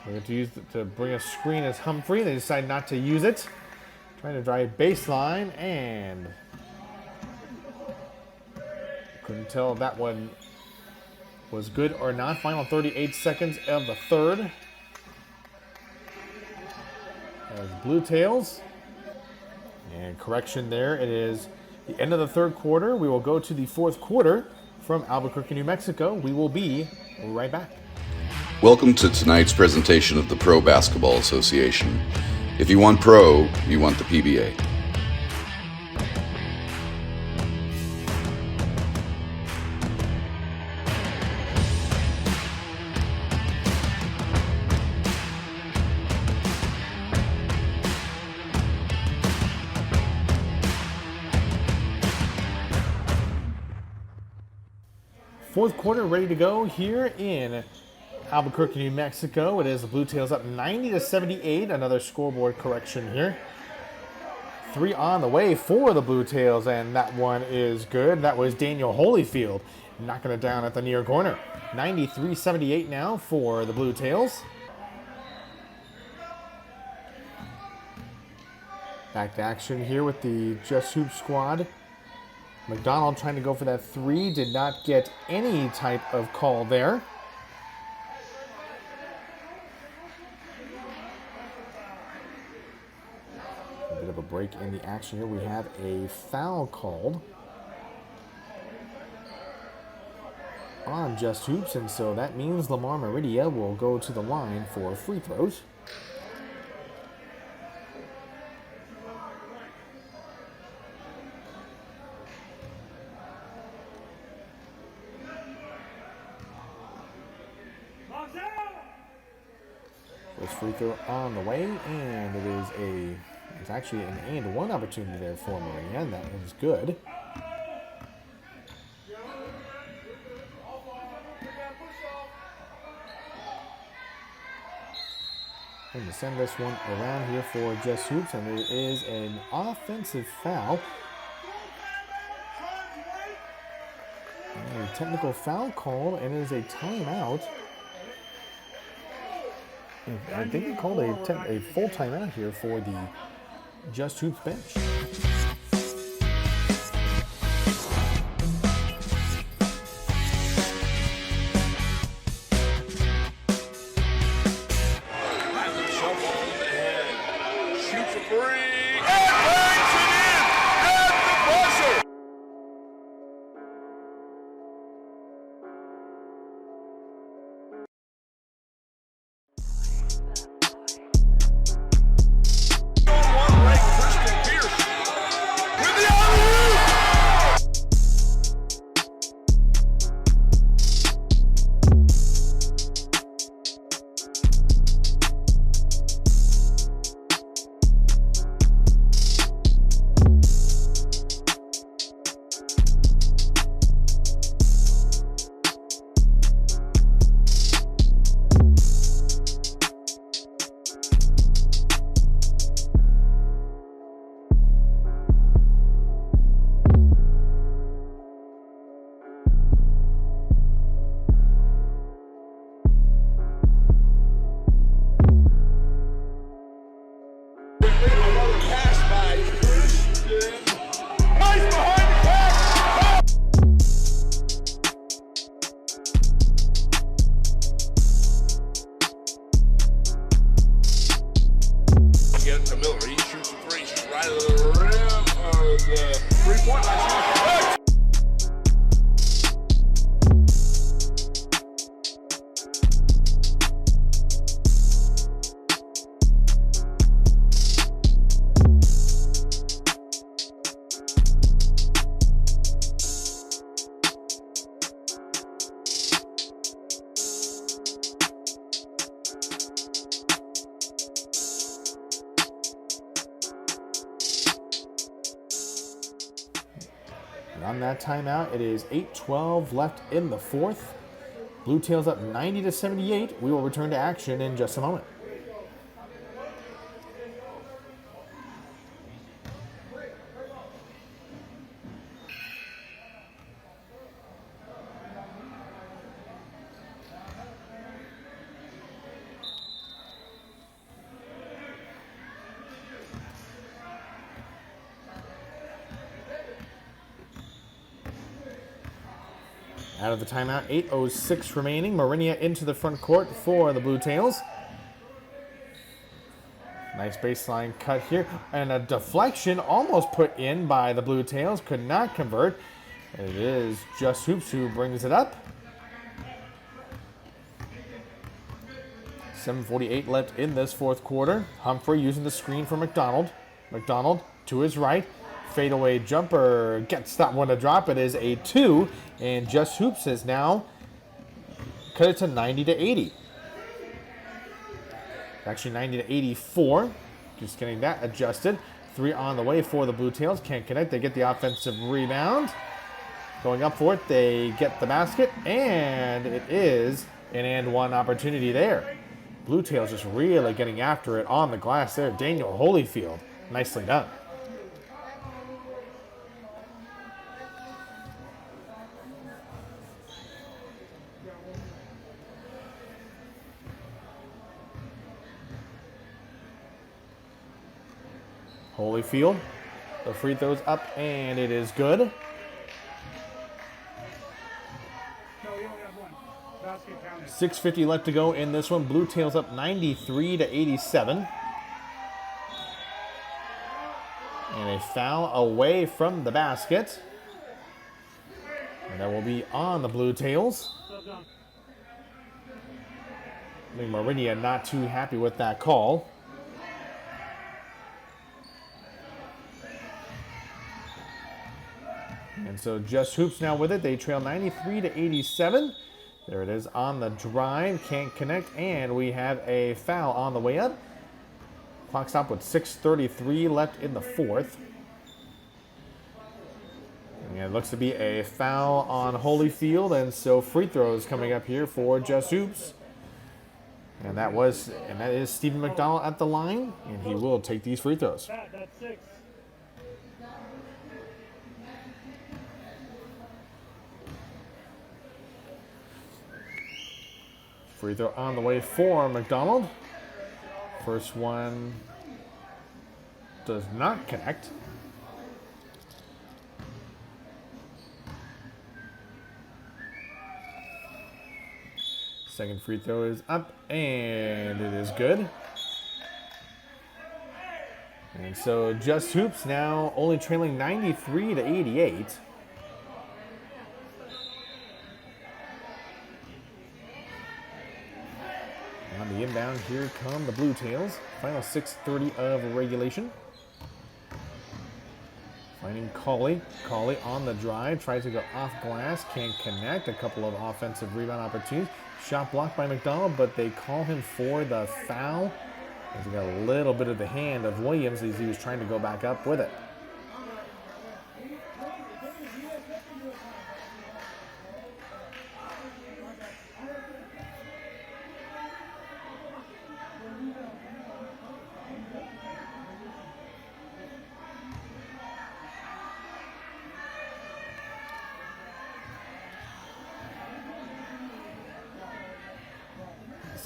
We're going to bring a screen as Humphrey. They decide not to use it. Trying to drive baseline, and couldn't tell if that one was good or not. Final 38 seconds of the third. As Bluetails. And correction there. It is the end of the third quarter. We will go to the fourth quarter from Albuquerque, New Mexico. We will be right back. Welcome to tonight's presentation of the Pro Basketball Association. If you want pro, you want the PBA. Fourth quarter ready to go here in Albuquerque, New Mexico. It is the Bluetails up 90-78. Another scoreboard correction here. 3 on the way for the Bluetails, and that one is good. That was Daniel Holyfield knocking it down at the near corner. 93-78 now for the Bluetails. Back to action here with the Just Hoop squad. McDonald trying to go for that 3, did not get any type of call there. A bit of a break in the action here. We have a foul called on Just Hoops, and so that means Lamar Meridia will go to the line for free throws. First free throw on the way, and it's actually an and one opportunity there for Marinia, and that is good. Going to send this one around here for Just Hoops, and there is an offensive foul. And a technical foul called, and it is a timeout. I think they called a full timeout here for the Just Hoops bench. Shoots a 3 and bangs it in at the buzzer. And on that timeout, it is 8:12 left in the fourth. Bluetails up 90-78. We will return to action in just a moment. Out of the timeout, 8:06 remaining. Marinia into the front court for the Bluetails. Nice baseline cut here. And a deflection almost put in by the Bluetails. Could not convert. And it is Just Hoops who brings it up. 7:48 left in this fourth quarter. Humphrey using the screen for McDonald. McDonald to his right. Fadeaway jumper gets that one to drop. It is a 2, and Just Hoops has now cut it to 90-80. Actually 90-84. Just getting that adjusted. 3 on the way for the Bluetails. Can't connect. They get the offensive rebound. Going up for it. They get the basket, and it is an and one opportunity there. Bluetails just really getting after it on the glass there. Daniel Holyfield. Nicely done. Holyfield, the free throw's up, and it is good. No, we only have one. Basket counted. 6:50 left to go in this one. Bluetails up 93-87. And a foul away from the basket. And that will be on the Bluetails. I think Marinia not too happy with that call. And so Just Hoops now with it. They trail 93-87. There it is on the drive. Can't connect. And we have a foul on the way up. Clock stop with 6:33 left in the fourth. And it looks to be a foul on Holyfield. And so free throws coming up here for Just Hoops. And that is Stephen McDonald at the line. And he will take these free throws. That's 6. Free throw on the way for McDonald. First one does not connect. Second free throw is up, and it is good. And so Just Hoops now only trailing 93-88. On the inbound, here come the Bluetails. Final 6:30 of regulation. Finding Cauley. Cauley on the drive. Tries to go off glass. Can't connect. A couple of offensive rebound opportunities. Shot blocked by McDonald, but they call him for the foul. As he got a little bit of the hand of Williams as he was trying to go back up with it.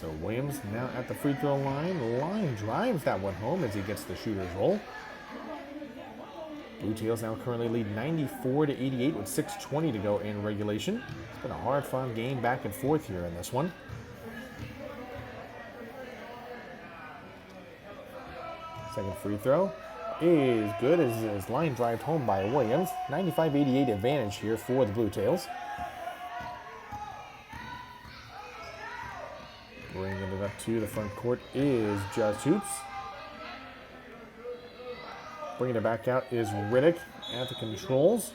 So Williams now at the free throw line. Line drives that one home as he gets the shooter's roll. Bluetails now currently lead 94-88 with 6:20 to go in regulation. It's been a hard-fought game back and forth here in this one. Second free throw is good as his line drive home by Williams. 95-88 advantage here for the Bluetails. Bringing it up to the front court is Just Hoops. Bringing it back out is Riddick at the controls.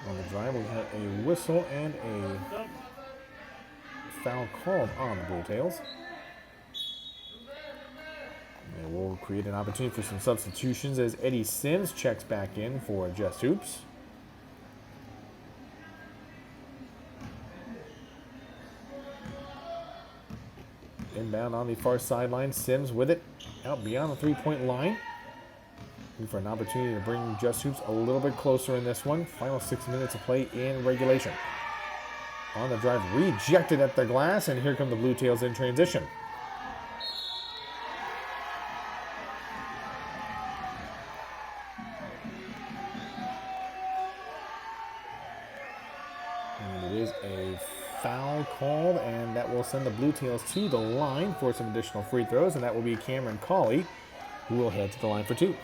On the drive, we have a whistle and a foul called on the Bluetails. And we'll will create an opportunity for some substitutions as Eddie Sims checks back in for Just Hoops. Inbound on the far sideline, Sims with it out beyond the three-point line. Looking for an opportunity to bring Just Hoops a little bit closer in this one. Final 6 minutes of play in regulation. On the drive, rejected at the glass, and here come the Bluetails in transition. And it is a foul called, and that will send the Bluetails to the line for some additional free throws, and that will be Cameron Cawley, who will head to the line for 2.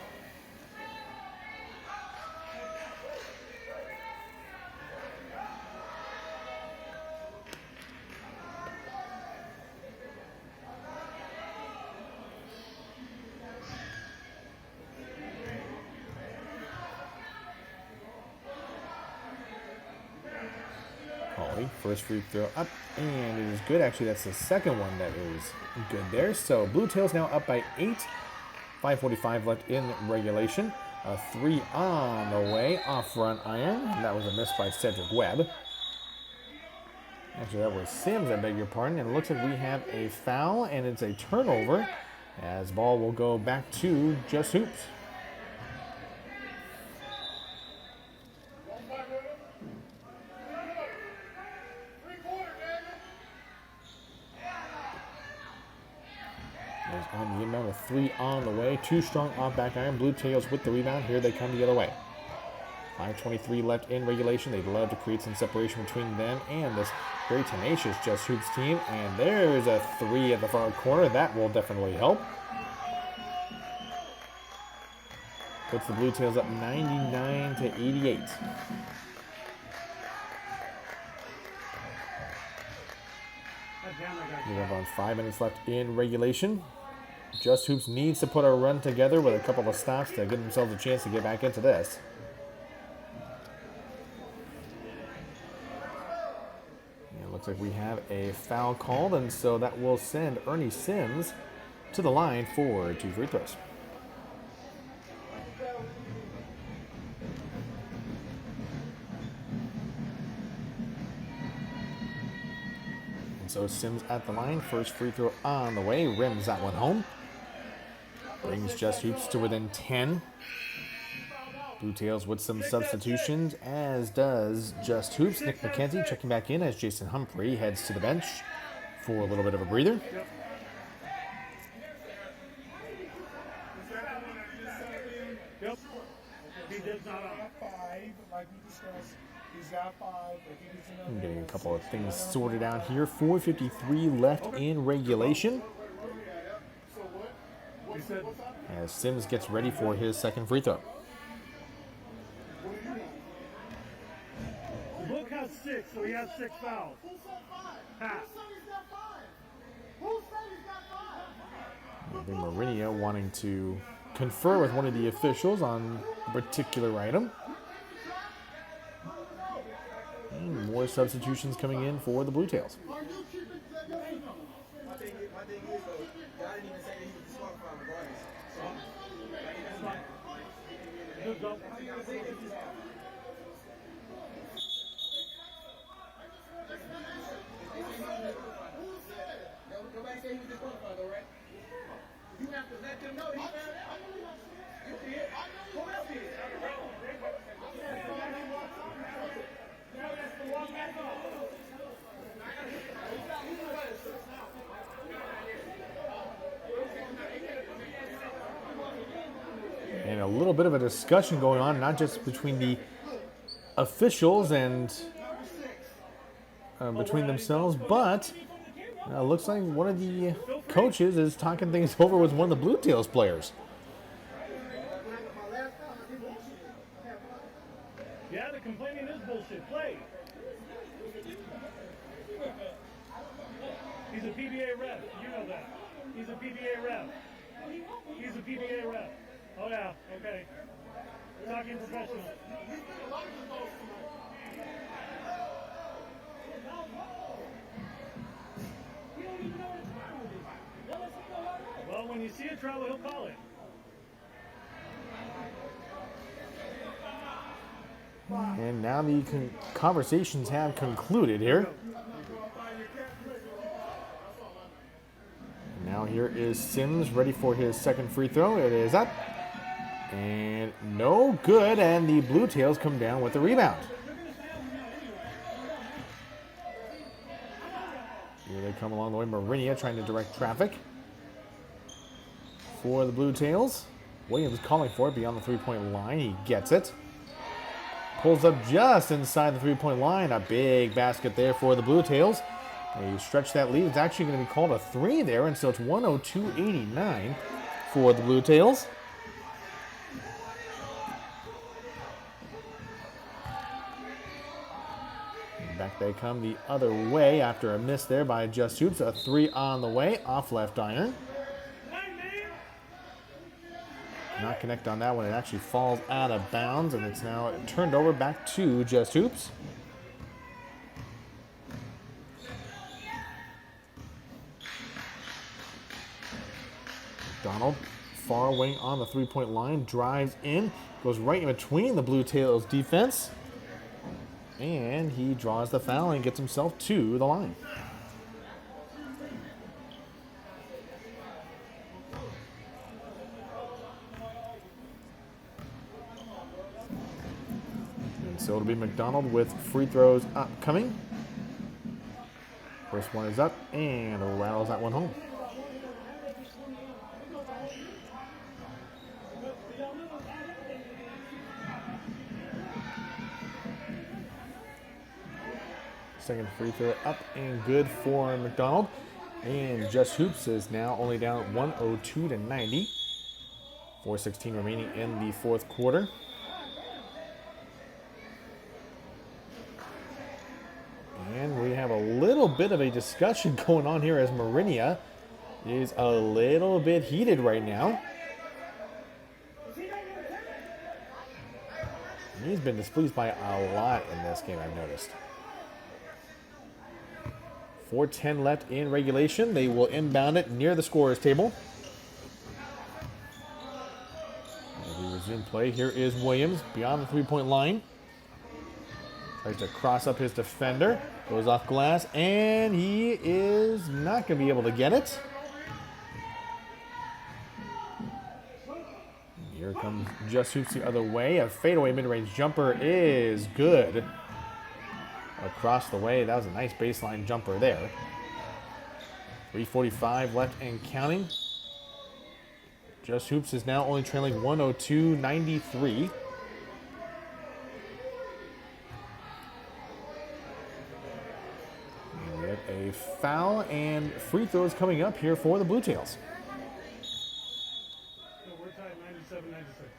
First free throw up, and it is good. Actually, that's the second one that is good there. So Bluetails now up by 8. 5:45 left in regulation. A 3 on the way, off front iron. That was a miss by Cedric Webb. Actually, that was Sims, I beg your pardon. And it looks like we have a foul, and it's a turnover, as ball will go back to Just Hoops. On the inbound, a 3 on the way. Too strong off back iron. Bluetails with the rebound. Here they come the other way. 5:23 left in regulation. They'd love to create some separation between them and this very tenacious Just Hoops team. And there's a 3 at the far corner. That will definitely help. Puts the Bluetails up 99-88. We have on 5 minutes left in regulation. Just Hoops needs to put a run together with a couple of stops to give themselves a chance to get back into this. And it looks like we have a foul called, and so that will send Ernie Sims to the line for 2 free throws. So Sims at the line, first free throw on the way, rims that one home. Brings Just Hoops to within 10. Bluetails with some substitutions, as does Just Hoops. Nick McKenzie checking back in as Jason Humphrey heads to the bench for a little bit of a breather. I'm getting a couple of things sorted out here. 4:53 left in regulation, as Sims gets ready for his second free throw. Luke has 6, so he has 6 fouls. Mourinho wanting to confer with one of the officials on a particular item. And more substitutions coming in for the Bluetails. You have to let them know he's And a little bit of a discussion going on, not just between the officials and between themselves, but looks like one of the coaches is talking things over with one of the Bluetails players. Yeah, the complaining is bullshit. Play. He's a PBA rep. You know that. He's a PBA rep. He's a PBA rep. Oh yeah, okay. We're talking professional. Well, when you see see a travel, he'll call it. And now the conversations have concluded here. Now here is Sims ready for his second free throw. It is up. And no good, and the Bluetails come down with the rebound. Here they come along the way. Marinia trying to direct traffic for the Bluetails. Williams calling for it beyond the three-point line. He gets it. Pulls up just inside the three-point line. A big basket there for the Bluetails. They stretch that lead. It's actually going to be called a three there, and so it's 102-89 for the Bluetails. Back they come the other way after a miss there by Just Hoops. A three on the way, off left iron. Not connect on that one. It actually falls out of bounds, and it's now turned over back to Just Hoops. McDonald, far wing on the three-point line, drives in, goes right in between the Bluetails defense. And he draws the foul and gets himself to the line. And so it'll be McDonald with free throws upcoming. First one is up and rattles that one home. Second free throw up and good for McDonald. And Just Hoops is now only down 102-90. 4:16 remaining in the fourth quarter. And we have a little bit of a discussion going on here as Marinia is a little bit heated right now. He's been displeased by a lot in this game, I've noticed. 4:10 left in regulation. They will inbound it near the scorer's table. As we resume play, here is Williams beyond the three-point line. Tries to cross up his defender. Goes off glass, and he is not going to be able to get it. Here comes Just Hoops the other way. A fadeaway mid-range jumper is good. Across the way, that was a nice baseline jumper there. 3:45 left and counting. Just Hoops is now only trailing 102-93. And we have a foul and free throws coming up here for the Bluetails. We're tied 97-96.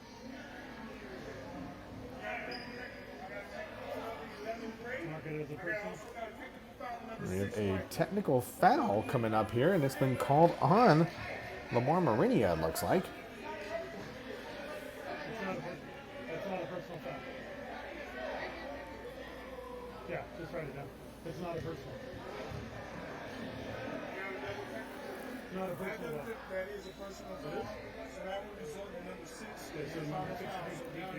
We have a technical foul coming up here, and it's been called on Lamar Marinia, it looks like. It's not a personal foul. Yeah, just write it down. It's not a personal. Not a personal foul. That is a personal foul. So that would result in number 6. It's a number 6 DQ.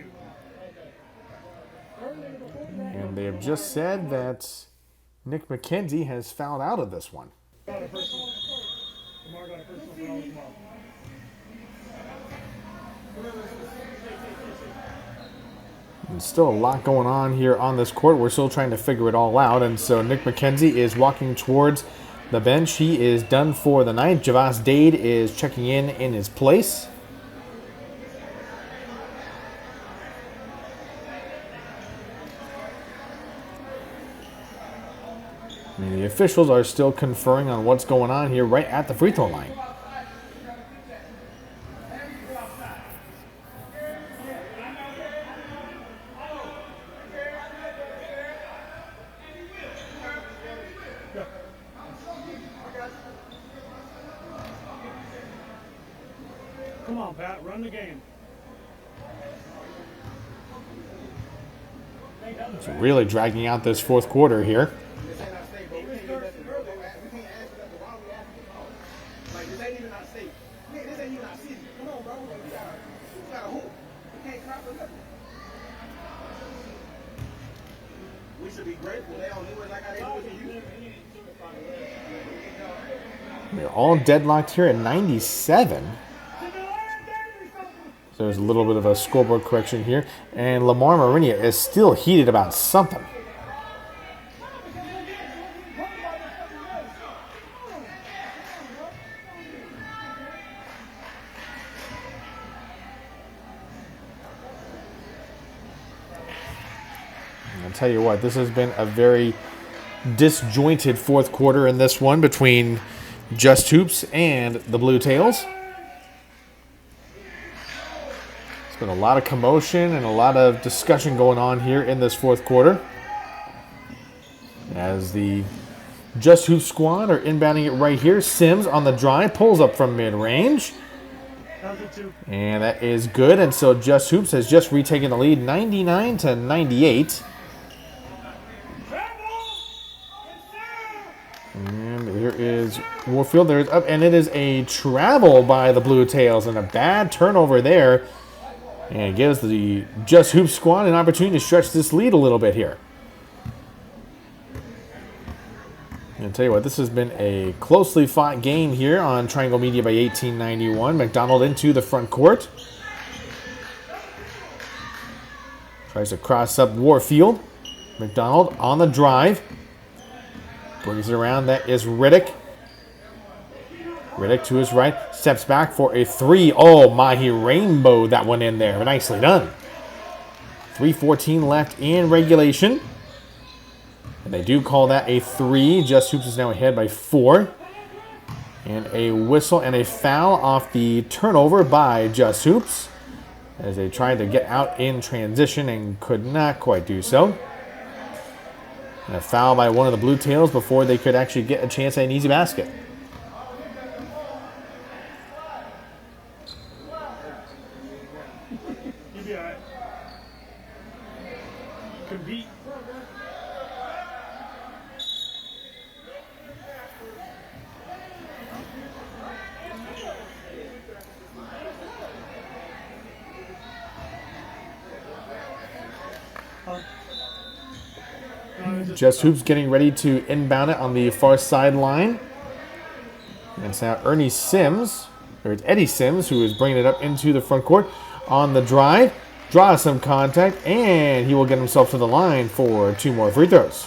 And they have just said that Nick McKenzie has fouled out of this one. Not a personal. Lamar got a personal foul as well. There's still a lot going on here on this court. We're still trying to figure it all out. And so Nick McKenzie is walking towards the bench. He is done for the night. Javas Dade is checking in his place. And the officials are still conferring on what's going on here right at the free throw line. Come on, Pat, run the game. It's really dragging out this fourth quarter here. We should be grateful they don't do it like how they do it to you. We're all deadlocked here at 97. So there's a little bit of a scoreboard correction here. And Lamar Marinia is still heated about something. I'll tell you what, this has been a very disjointed fourth quarter in this one between Just Hoops and the Bluetails. There's been a lot of commotion and a lot of discussion going on here in this fourth quarter as the Just Hoops squad are inbounding it right here. Sims on the drive, pulls up from mid-range. And that is good, and so Just Hoops has just retaken the lead 99-98. And here is Warfield. There's up, and it is a travel by the Bluetails and a bad turnover there. And it gives the Just Hoops squad an opportunity to stretch this lead a little bit here. I'll tell you what, this has been a closely fought game here on Triangle Media by 1891. McDonald into the front court. Tries to cross up Warfield. McDonald on the drive. Brings it around. That is Riddick. Riddick to his right. Steps back for a three. Oh my, he rainbowed that one in there. Nicely done. 3:14 left in regulation. And they do call that a three. Just Hoops is now ahead by 4. And a whistle and a foul off the turnover by Just Hoops as they tried to get out in transition and could not quite do so. And a foul by one of the Bluetails before they could actually get a chance at an easy basket. You'll be all right. Compete. Just Hoops getting ready to inbound it on the far sideline. And it's now Eddie Sims who is bringing it up into the front court on the drive. Draws some contact, and he will get himself to the line for 2 more free throws.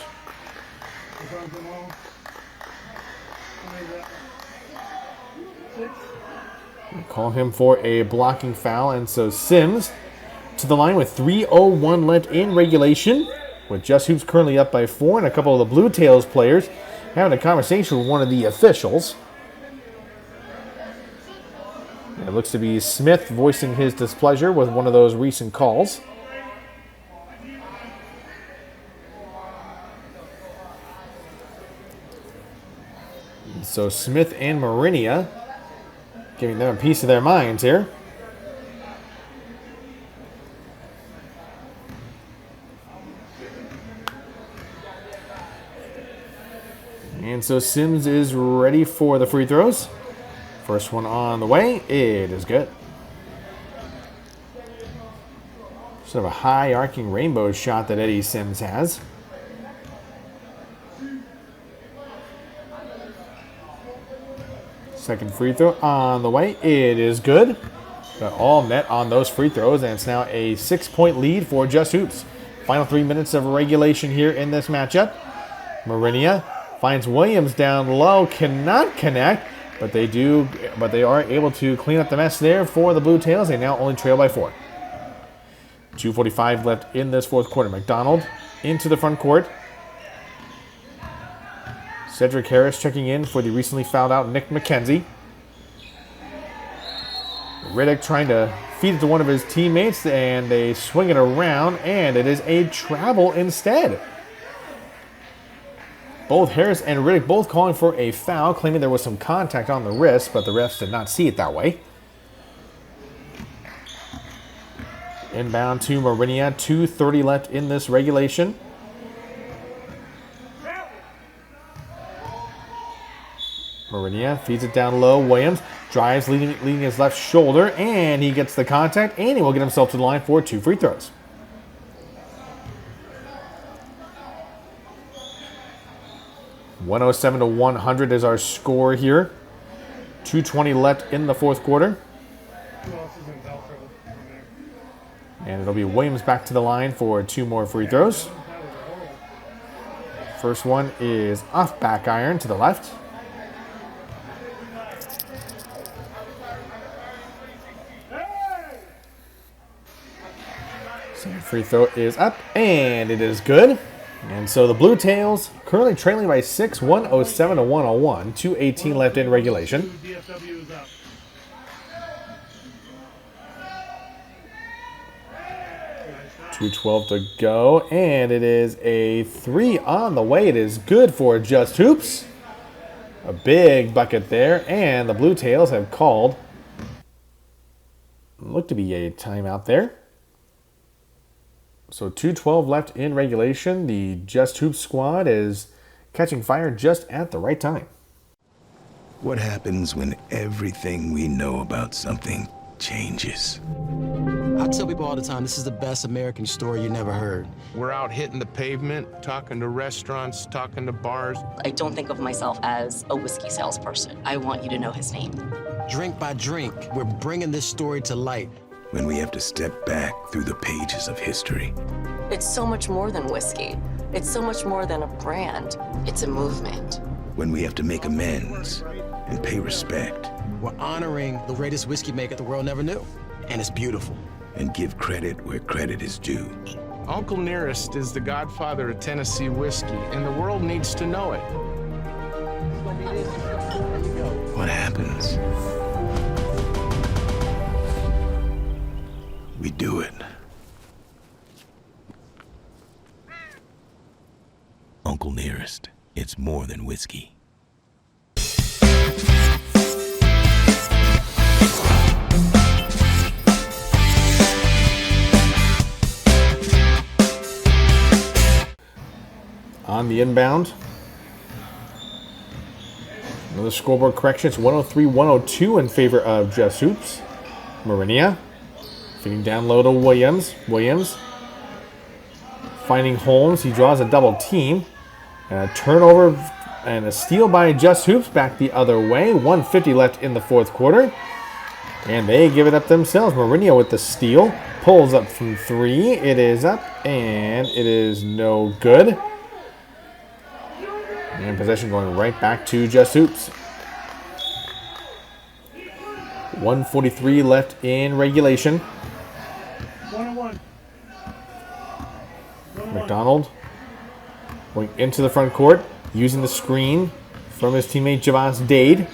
We call him for a blocking foul, and so Sims to the line with 3:01 left in regulation. With Just Hoops currently up by 4, and a couple of the Bluetails players having a conversation with one of the officials. It looks to be Smith voicing his displeasure with one of those recent calls. So Smith and Marinia giving them a piece of their minds here. And so Sims is ready for the free throws. First one on the way. It is good. Sort of a high arcing rainbow shot that Eddie Sims has. Second free throw on the way. It is good. Got all net on those free throws, and it's now a 6-point lead for Just Hoops. Final 3 minutes of regulation here in this matchup. Marinia finds Williams down low, cannot connect, but they are able to clean up the mess there for the Bluetails. They now only trail by 4. 2:45 left in this fourth quarter. McDonald into the front court. Cedric Harris checking in for the recently fouled out Nick McKenzie. Riddick trying to feed it to one of his teammates, and they swing it around, and it is a travel instead. Both Harris and Riddick both calling for a foul, claiming there was some contact on the wrist, but the refs did not see it that way. Inbound to Marinia, 2:30 left in this regulation. Marinia feeds it down low. Williams drives, leading his left shoulder, and he gets the contact, and he will get himself to the line for 2 free throws. (107-100) is our score here. 2:20 left in the fourth quarter. And it'll be Williams back to the line for 2 more free throws. First one is off back iron to the left. Second free throw is up, and it is good. And so the Bluetails currently trailing by 6, 107-101. 2:18 left in regulation. DFW is up. 2:12 to go, and it is a 3 on the way. It is good for Just Hoops. A big bucket there, and the Bluetails have called, look to be a timeout there. So 2:12 left in regulation. The Just Hoops squad is catching fire just at the right time. What happens when everything we know about something changes? I tell people all the time, this is the best American story you never heard. We're out hitting the pavement, talking to restaurants, talking to bars. I don't think of myself as a whiskey salesperson. I want you to know his name. Drink by drink, we're bringing this story to light. When we have to step back through the pages of history. It's so much more than whiskey. It's so much more than a brand. It's a movement. When we have to make amends and pay respect. We're honoring the greatest whiskey maker the world never knew. And it's beautiful. And give credit where credit is due. Uncle Nearest is the godfather of Tennessee whiskey, and the world needs to know it. What happens? We do it. Uncle Nearest, it's more than whiskey. On the inbound, another scoreboard correction. It's 103-102 in favor of Just Hoops. Marinia feeding down low to Williams. Williams finding Holmes. He draws a double team. And a turnover and a steal by Just Hoops back the other way. 1:50 left in the fourth quarter. And they give it up themselves. Marinia with the steal. Pulls up from 3. It is up, and it is no good. And possession going right back to Just Hoops. 1:43 left in regulation. 1-1. McDonald going into the front court, using the screen from his teammate Javas Dade.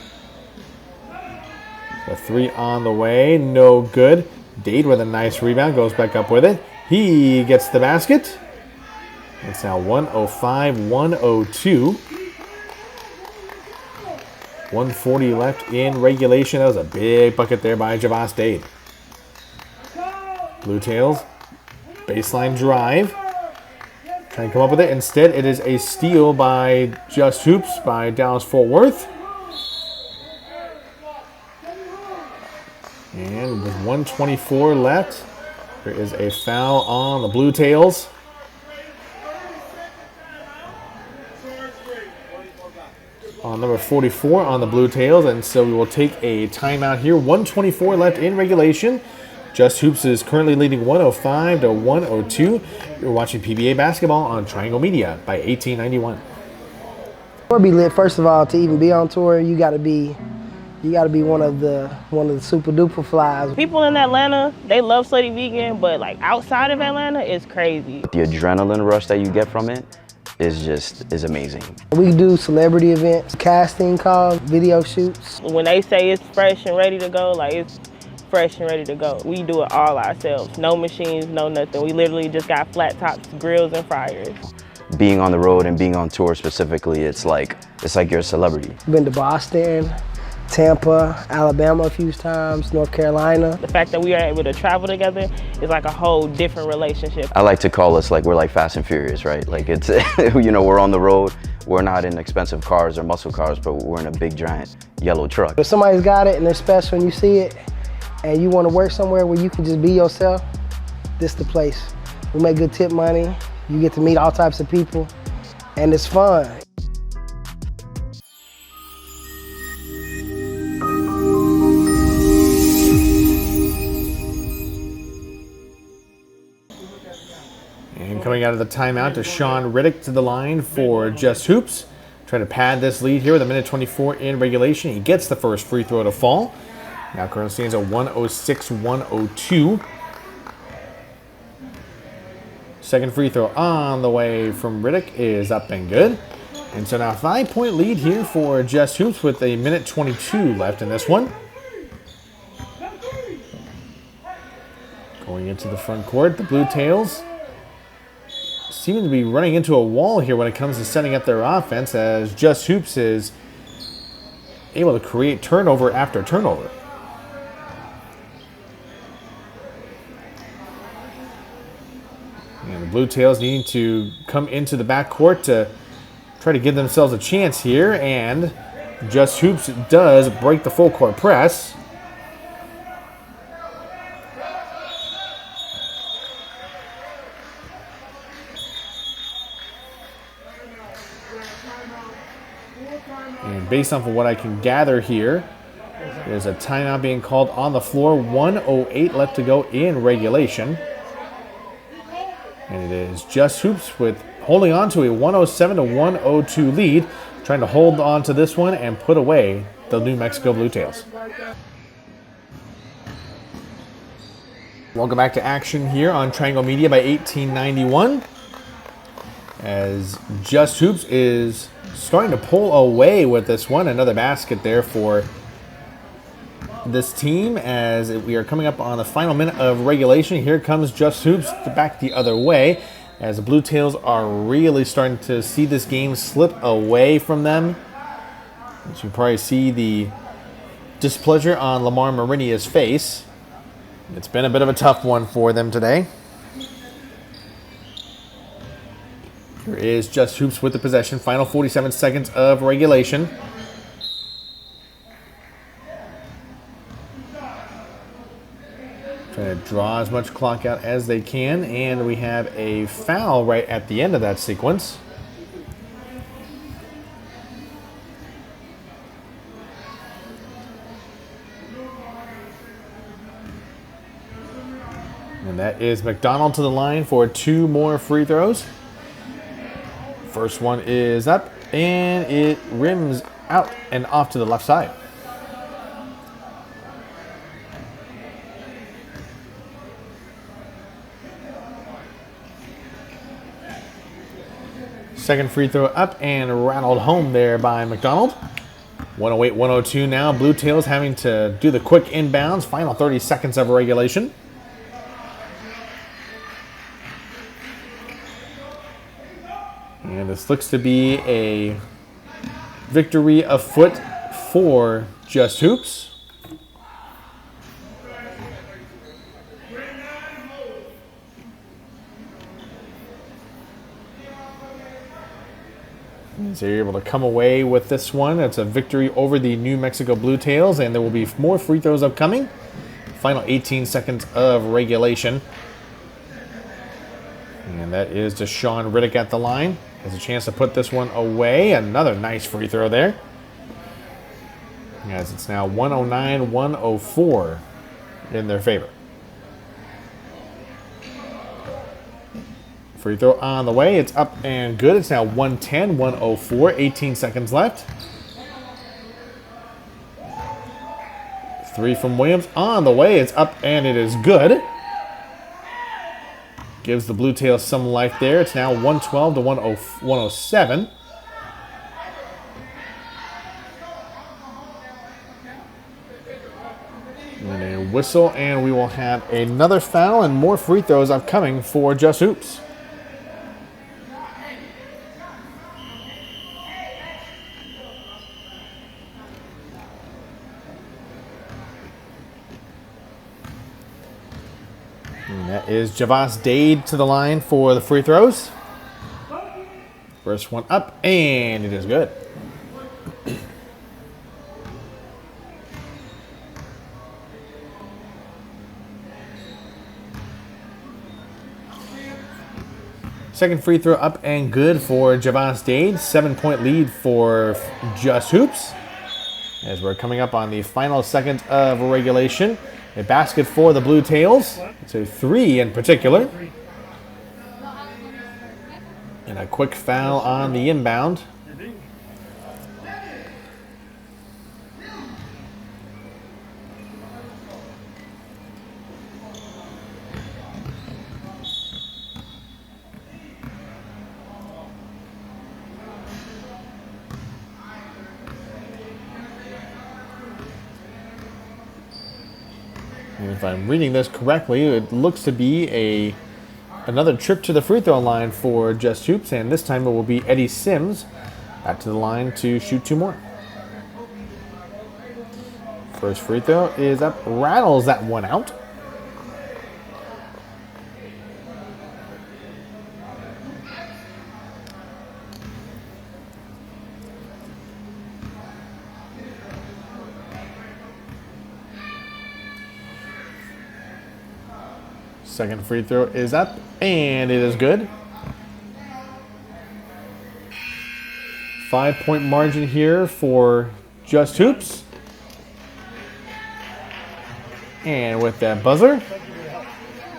A 3 on the way, no good. Dade with a nice rebound, goes back up with it. He gets the basket. It's now 105-102. 1:40 left in regulation. That was a big bucket there by Javas Dade. Bluetails, baseline drive. Trying to come up with it. Instead, it is a steal by Just Hoops by Dallas Fort Worth. And with 1:24 left, there is a foul on the Bluetails. On number 44 on the Bluetails, and so we will take a timeout here. 1:24 left in regulation. Just Hoops is currently leading 105-102. You're watching PBA basketball on Triangle Media by 1891. Tour be lit. First of all, to even be on tour, you gotta be one of the super duper flies. People in Atlanta, they love Slutty Vegan, but like outside of Atlanta, it's crazy. The adrenaline rush that you get from it is amazing. We do celebrity events, casting calls, video shoots. When they say it's fresh and ready to go, like it's fresh and ready to go. We do it all ourselves. No machines, no nothing. We literally just got flat tops, grills, and fryers. Being on the road and being on tour specifically, it's like you're a celebrity. Been to Boston, Tampa, Alabama a few times, North Carolina. The fact that we are able to travel together is like a whole different relationship. I like to call us like we're like Fast and Furious, right? Like it's, you know, we're on the road. We're not in expensive cars or muscle cars, but we're in a big giant yellow truck. If somebody's got it and they're special and you see it, and you want to work somewhere where you can just be yourself, this the place. We make good tip money. You get to meet all types of people, and it's fun. And coming out of the timeout, Deshaun Riddick to the line for Just Hoops. Trying to pad this lead here with a minute 24 in regulation. He gets the first free throw to fall. Now currently stands at 106-102. Second free throw on the way from Riddick is up and good. And so now a 5-point lead here for Just Hoops with a minute 22 left in this one. Going into the front court, the Bluetails seeming to be running into a wall here when it comes to setting up their offense, as Just Hoops is able to create turnover after turnover. And the Bluetails needing to come into the backcourt to try to give themselves a chance here, and Just Hoops does break the full court press. And based off of what I can gather here, there's a timeout being called on the floor. 1:08 left to go in regulation. And it is Just Hoops with holding on to a 107-102 lead, trying to hold on to this one and put away the New Mexico Bluetails. Welcome back to action here on Triangle Media by 1891. As Just Hoops is starting to pull away with this one. Another basket there for this team as we are coming up on the final minute of regulation. Here comes Just Hoops back the other way as the Bluetails are really starting to see this game slip away from them. As you can probably see the displeasure on Lamar Marinia's face. It's been a bit of a tough one for them today. Here is Just Hoops with the possession. Final 47 seconds of regulation. Trying to draw as much clock out as they can, and we have a foul right at the end of that sequence. And that is McDonald to the line for 2 more free throws. First one is up, and it rims out and off to the left side. Second free throw up and rattled home there by McDonald. 108-102 now. Bluetails having to do the quick inbounds. Final 30 seconds of regulation. And this looks to be a victory afoot for Just Hoops. As they're able to come away with this one. It's a victory over the New Mexico Bluetails, and there will be more free throws upcoming. Final 18 seconds of regulation. And that is Deshaun Riddick at the line. Has a chance to put this one away. Another nice free throw there. As it's now 109-104 in their favor. Free throw on the way. It's up and good. It's now 110-104. 18 seconds left. 3 from Williams on the way. It's up and it is good. Gives the Bluetails some life there. It's now 112-107. And a whistle, and we will have another foul and more free throws upcoming for Just Hoops. And that is Javas Dade to the line for the free throws. First one up, and it is good. Second free throw up and good for Javas Dade. 7-point lead for Just Hoops. As we're coming up on the final second of regulation. A basket for the Bluetails. It's a 3 in particular. And a quick foul on the inbound. And if I'm reading this correctly, it looks to be another trip to the free throw line for Just Hoops, and this time it will be Eddie Sims back to the line to shoot 2 more. First free throw is up, rattles that one out. Second free throw is up, and it is good. 5-point margin here for Just Hoops. And with that buzzer,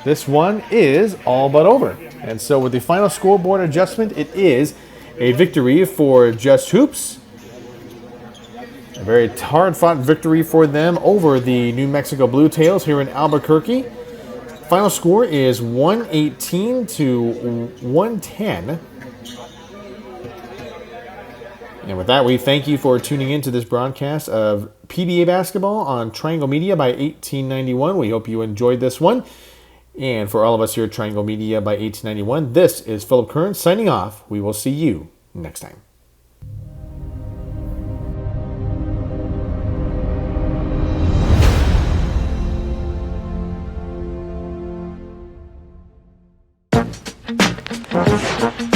this one is all but over. And so with the final scoreboard adjustment, it is a victory for Just Hoops. A very hard-fought victory for them over the New Mexico Bluetails here in Albuquerque. Final score is 118 to 110. And with that, we thank you for tuning in to this broadcast of PBA basketball on Triangle Media by 1891. We hope you enjoyed this one. And for all of us here at Triangle Media by 1891, this is Philip Kern signing off. We will see you next time. Thank you.